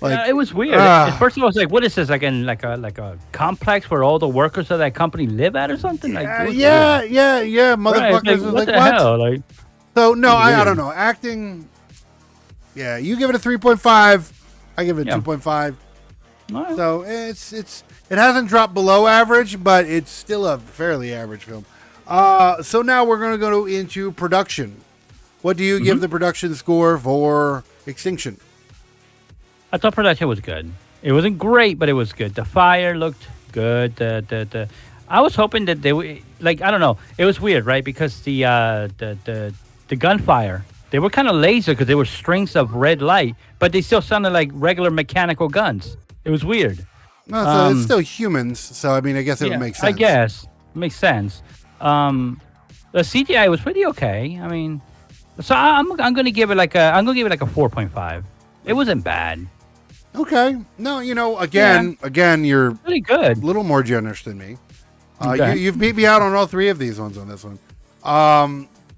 Like, it was weird. At first, I was like, "What is this? Like a complex where all the workers of that company live at, or something?" Like, it was weird. yeah, Right, it's motherfuckers like, was what like, the what? hell? Like, So it no, was I don't weird. know. Acting, yeah, you give it a 3.5. I give it a Yeah. 2.5. All right. So it hasn't dropped below average, but it's still a fairly average film. So now we're gonna go into production. What do you give the production score for Extinction? I thought production was good. It wasn't great, but it was good. The fire looked good. I was hoping that they would, like, I don't know. It was weird, right? Because the gunfire, they were kind of laser because they were strings of red light, but they still sounded like regular mechanical guns. It was weird. No, so it's still humans. So I mean, I guess it would make sense. I guess makes sense. The CGI was pretty okay. I mean, so I'm gonna give it like a 4.5. It wasn't bad. Okay. No, again, you're Pretty good. a little more generous than me. Okay. You've beat me out on all three of these ones on this one.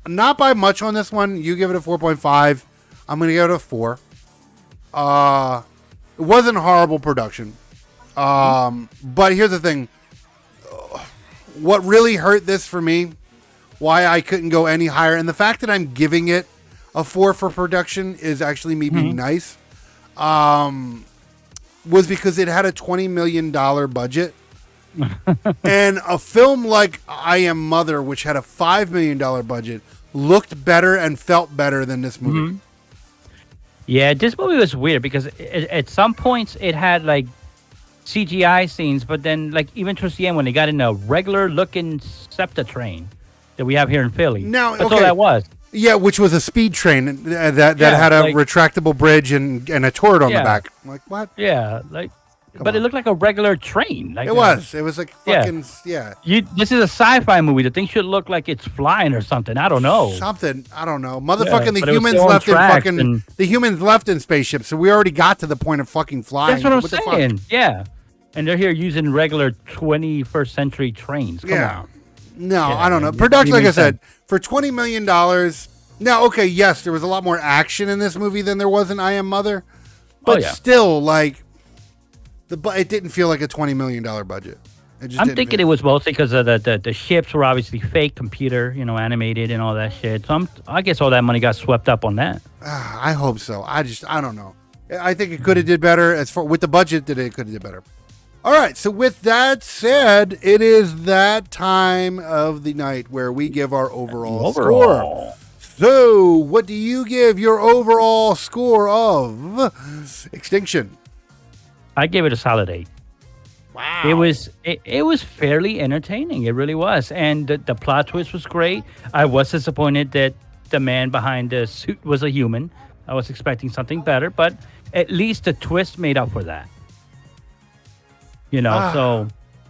Not by much on this one. You give it a 4.5. I'm going to give it a 4. It wasn't horrible production. But here's the thing. What really hurt this for me, why I couldn't go any higher, and the fact that I'm giving it a 4 for production is actually me being nice, was because it had a $20 million budget. And a film like I Am Mother, which had a $5 million budget, looked better and felt better than this movie. Yeah, this movie was weird because at some points it had like CGI scenes, but then like even towards the end when they got in a regular looking SEPTA train that we have here in Philly. Now, that's all that was. Yeah, which was a speed train that Yeah, had a like- retractable bridge and a turret on the Yeah. back. I'm like, what? Yeah, like, but on. it looked like a regular train. Like It was. It was like Yeah. fucking, yeah. This is a sci-fi movie. The thing should look like it's flying or something. I don't know. Something. I don't know. Motherfucking but the it was humans still on left in tracks fucking, and- the humans left in spaceships, so we already got to the point of fucking flying. That's what I'm the fuck? saying. Yeah, and they're here using regular 21st century trains. Come Yeah. on. No, Yeah, I don't know. it Production, like I makes said, sense. for $20 million. Now, okay, yes, there was a lot more action in this movie than there was in I Am Mother. But yeah. still, like, it didn't feel like a $20 million budget. It just I'm didn't thinking feel- it was mostly because of the ships were obviously fake computer, animated and all that shit. So I guess all that money got swept up on that. I hope so. I don't know. I think it could have did better as far with the budget that it could have did better. All right. So with that said, it is that time of the night where we give our overall score. So what do you give your overall score of Extinction? I gave it a solid 8. Wow. It was fairly entertaining. It really was, and the plot twist was great. I was disappointed that the man behind the suit was a human. I was expecting something better, but at least the twist made up for that. So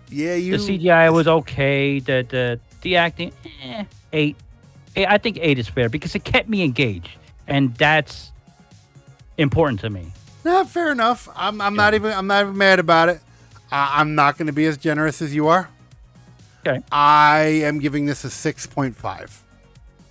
Yeah, the CGI was okay. The acting, 8. I think 8 is fair because it kept me engaged, and that's important to me. No, fair enough. I'm not even mad about it. I'm not going to be as generous as you are. Okay. I am giving this a 6.5.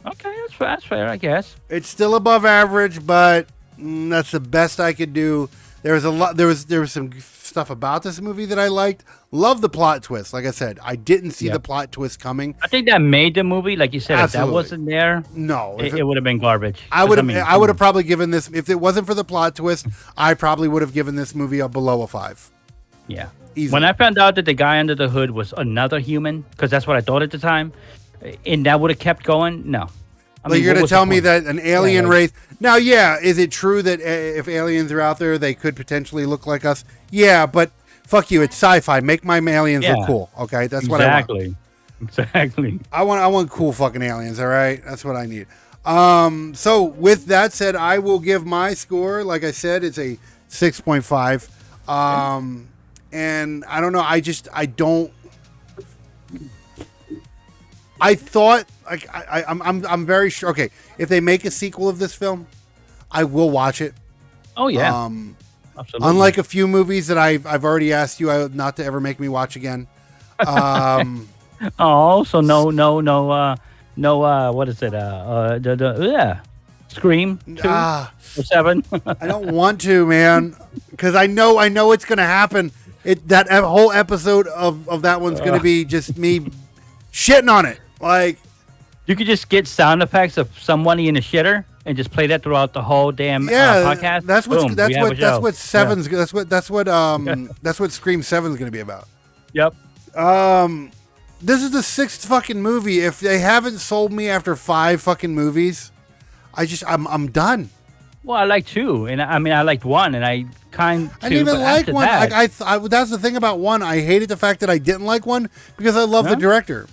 Okay, that's fair, I guess. It's still above average, but that's the best I could do. There was some stuff about this movie that I liked. Love the plot twist. Like I said, I didn't see the plot twist coming. I think that made the movie, like you said. Absolutely. If that wasn't there, No, it would have been garbage. I would have. mean, I would have probably given this, if it wasn't for the plot twist, I probably would have given this movie a below a 5. Yeah. Easily. When I found out that the guy under the hood was another human, because that's what I thought at the time, and that would have kept going, no. Like you're what going was to the tell me point? that an alien Yeah, like- race. Now, is it true that if aliens are out there, they could potentially look like us? Yeah, but fuck you. It's sci-fi. Make my aliens look Yeah. cool. Okay, that's what I want. Exactly. I want cool fucking aliens. All right, that's what I need. So with that said, I will give my score. Like I said, it's a 6.5. And I don't know. I don't. I thought like I'm very sure. Okay, if they make a sequel of this film, I will watch it. Oh yeah. Absolutely. Unlike a few movies that I've already asked you not to ever make me watch again. Oh, so no. What is it? Scream 2 or 7. I don't want to, man. because I know it's gonna happen. That whole episode of that one's gonna be just me shitting on it. Like, you could just get sound effects of somebody in a shitter and just play that throughout the whole damn podcast. That's Boom, what Seven's. That's what Scream 7's gonna be about. Yep. This is the 6th fucking movie. If they haven't sold me after 5 fucking movies, I'm done. Well, I like 2, and I liked 1, and I didn't even like 1. That's the thing about 1. I hated the fact that I didn't like 1 because I love the director,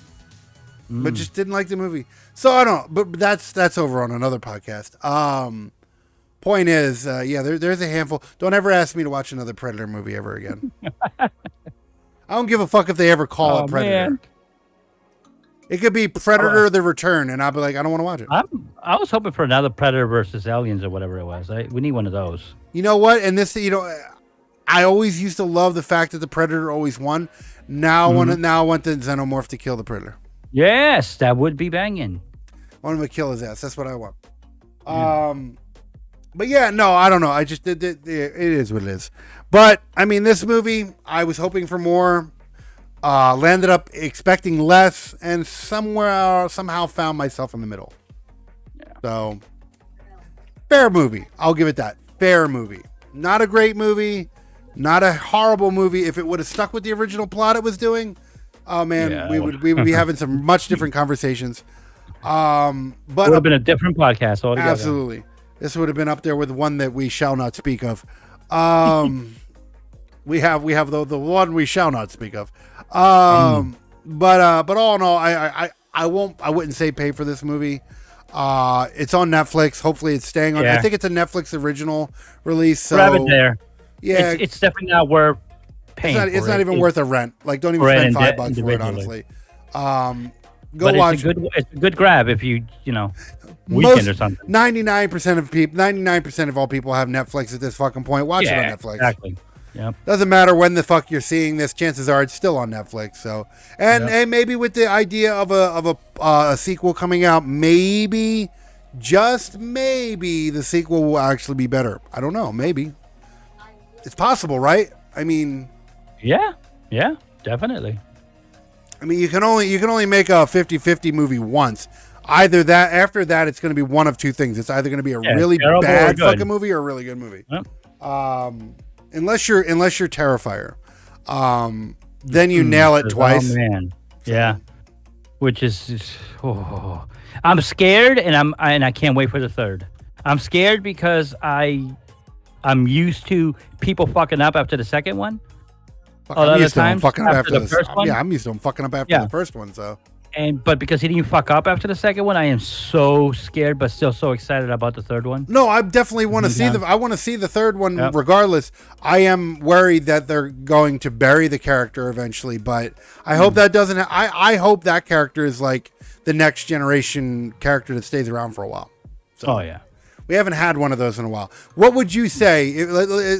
but just didn't like the movie. So I don't know, but that's over on another podcast. Point is, there's a handful. Don't ever ask me to watch another Predator movie ever again. I don't give a fuck if they ever call it Predator. Man. It could be Predator: The Return, and I'll be like, I don't want to watch it. I was hoping for another Predator versus Aliens or whatever it was. We need one of those. You know what? And this, I always used to love the fact that the Predator always won. Now, I want the Xenomorph to kill the Predator. Yes, that would be banging. I want him to kill his ass. That's what I want. But yeah, no, I don't know. I just it is what it is. But I mean, this movie, I was hoping for more. Landed up expecting less, and somehow found myself in the middle. Yeah. So, fair movie. I'll give it that. Fair movie. Not a great movie. Not a horrible movie. If it would have stuck with the original plot it was doing, oh man, we would be having some much different conversations. But it would have been a different podcast altogether. Absolutely. This would have been up there with one that we shall not speak of. We have the one we shall not speak of. But all in all, I wouldn't say pay for this movie. It's on Netflix. Hopefully it's staying on. I think it's a Netflix original release. So grab it there. Yeah, it's definitely not worth paying. It's not even worth a rent. Like, don't even spend $5 for it, honestly. Go watch. It's a good grab if you weekend or something. 99% of all people have Netflix at this fucking point. Watch it on Netflix. Exactly. Yep. Doesn't matter when the fuck you're seeing this. Chances are it's still on Netflix. So, and maybe with the idea of a sequel coming out, maybe, just maybe, the sequel will actually be better. I don't know. Maybe it's possible, right? I mean, yeah, definitely. I mean, you can only make a 50-50 movie once. Either that, after that, it's going to be one of two things. It's either going to be a really bad fucking movie or a really good movie. Yep. Unless you're Terrifier, then you nail it twice. Oh man, yeah. Which is, I'm scared, and I can't wait for the third. I'm scared because I'm used to people fucking up after the second one. I'm used to them fucking up after the first one. Yeah, I'm used to them fucking up after the first one. So. But because he didn't fuck up after the second one, I am so scared, but still so excited about the third one. No, I definitely want to see I want to see the third one regardless. I am worried that they're going to bury the character eventually, but I hope that doesn't. I hope that character is like the next generation character that stays around for a while. So, we haven't had one of those in a while. What would you say,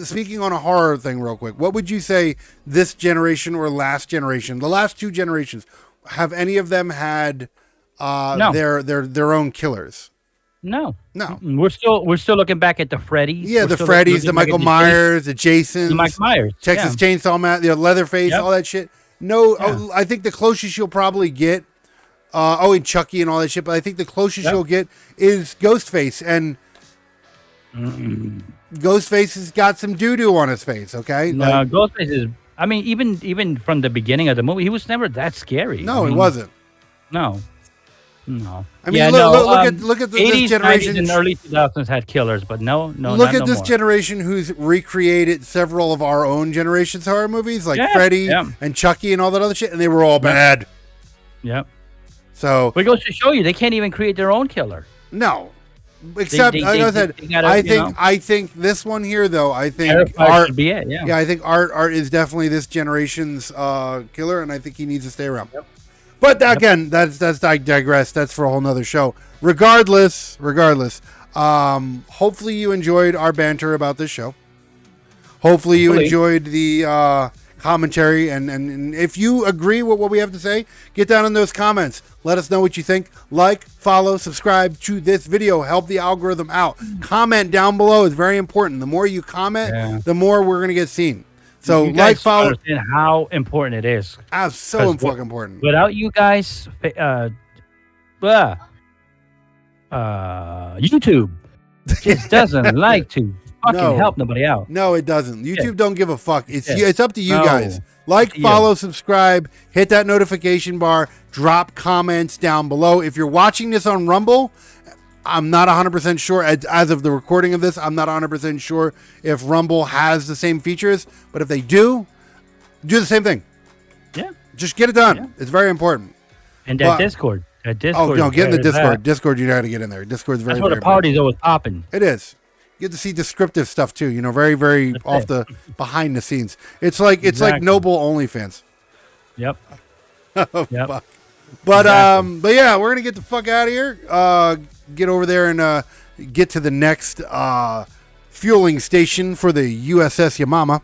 speaking on a horror thing real quick, what would you say this generation or last generation, the last two generations, have any of them had their own killers? No. We're still looking back at the Freddys. Yeah, the Freddys, the Michael Myers, the Jasons, the Mike Myers, Texas Chainsaw Man, Leatherface, all that shit. No, I think the closest you'll probably get, and Chucky and all that shit. But I think the closest you'll get is Ghostface, and Ghostface has got some doo-doo on his face. Okay, no, Ghostface is. I mean, even from the beginning of the movie, he was never that scary. No, he wasn't. No. I mean, look at this generation. 90s and early 2000s had killers, but no. Look at this generation who's recreated several of our own generation's horror movies, like Freddy and Chucky and all that other shit, and they were all bad. Yep. So, but it goes to show you they can't even create their own killer. No. Except, like I said, I think this one here, though, I think Art should be it. Yeah, I think Art is definitely this generation's killer, and I think he needs to stay around. Yep. But again, that's I digress. That's for a whole nother show. Regardless, hopefully you enjoyed our banter about this show. Hopefully you enjoyed the commentary. And if you agree with what we have to say, get down in those comments. Let us know what you think. Like, follow, subscribe to this video. Help the algorithm out. Comment down below is very important. The more you comment, the more we're going to get seen. So you like, guys follow. Understand how important it is. So fucking important. Without you guys, YouTube just doesn't like to fucking help nobody out. No, it doesn't. YouTube don't give a fuck. It's up to you guys. Like, follow, subscribe, hit that notification bar, drop comments down below. If you're watching this on Rumble, I'm not 100% sure. As of the recording of this, I'm not 100% sure if Rumble has the same features. But if they do the same thing. Yeah. Just get it done. Yeah. It's very important. And that Discord. Oh, no, get in the Discord. Discord, you got to get in there. Discord's very, That's where the party's always popping. It is. You get to see descriptive stuff too, very, very off the behind the scenes. It's like Noble OnlyFans. Yep. Oh, fuck. But yeah, we're gonna get the fuck out of here. Get over there and get to the next fueling station for the USS Yamama.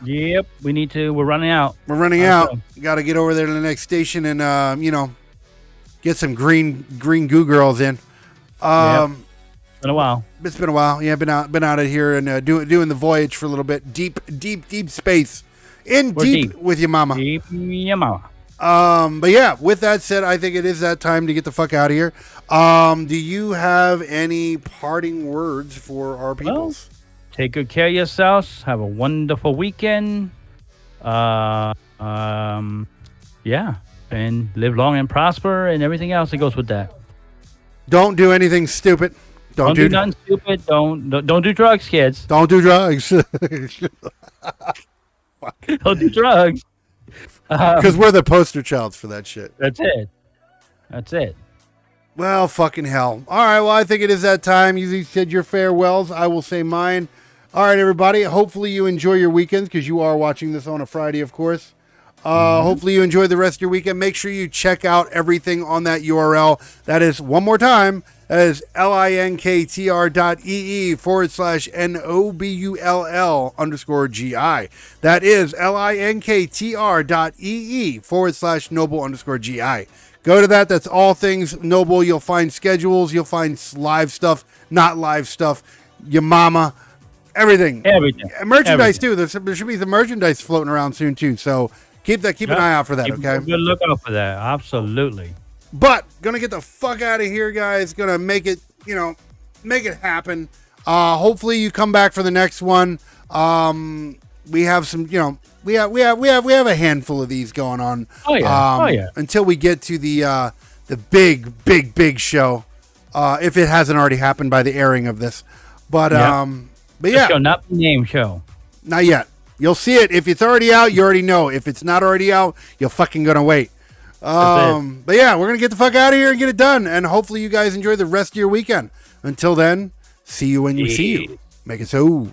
Yep, we need to. We're running out. We're running out. Got to get over there to the next station and get some green goo girls in. Been a while. It's been a while. Yeah, been out of here and doing the voyage for a little bit. Deep space. We're deep with your mama. Deep your mama. But yeah, with that said, I think it is that time to get the fuck out of here. Do you have any parting words for our peoples? Well, take good care of yourselves. Have a wonderful weekend. Yeah, and live long and prosper and everything else that goes with that. Don't do anything stupid. Don't do nothing stupid. Don't do drugs, kids. Don't do drugs. Don't do drugs. Because we're the poster childs for that shit. That's it. Well, fucking hell. All right, well, I think it is that time. You said your farewells. I will say mine. All right, everybody. Hopefully you enjoy your weekends because you are watching this on a Friday, of course. Hopefully you enjoy the rest of your weekend. Make sure you check out everything on that URL. That is, one more time, that is linktr.ee/NOBULL_GI. That is linktr.ee/Noble_GI. Go to that. That's all things Noble. You'll find schedules. You'll find live stuff, not live stuff, your mama, everything. Merchandise, too. There should be some merchandise floating around soon, too. So keep an eye out for that, okay? Good look out for that. Absolutely. But gonna get the fuck out of here, guys. Gonna make it happen. Hopefully you come back for the next one. We have some, we have a handful of these going on. Oh yeah. Until we get to the big show, if it hasn't already happened by the airing of this. But yeah, show, not the name show. Not yet. You'll see it. If it's already out, you already know. If it's not already out, you're fucking gonna wait. But yeah, we're gonna get the fuck out of here and get it done. And hopefully you guys enjoy the rest of your weekend. Until then, see you when you see you. Make it so.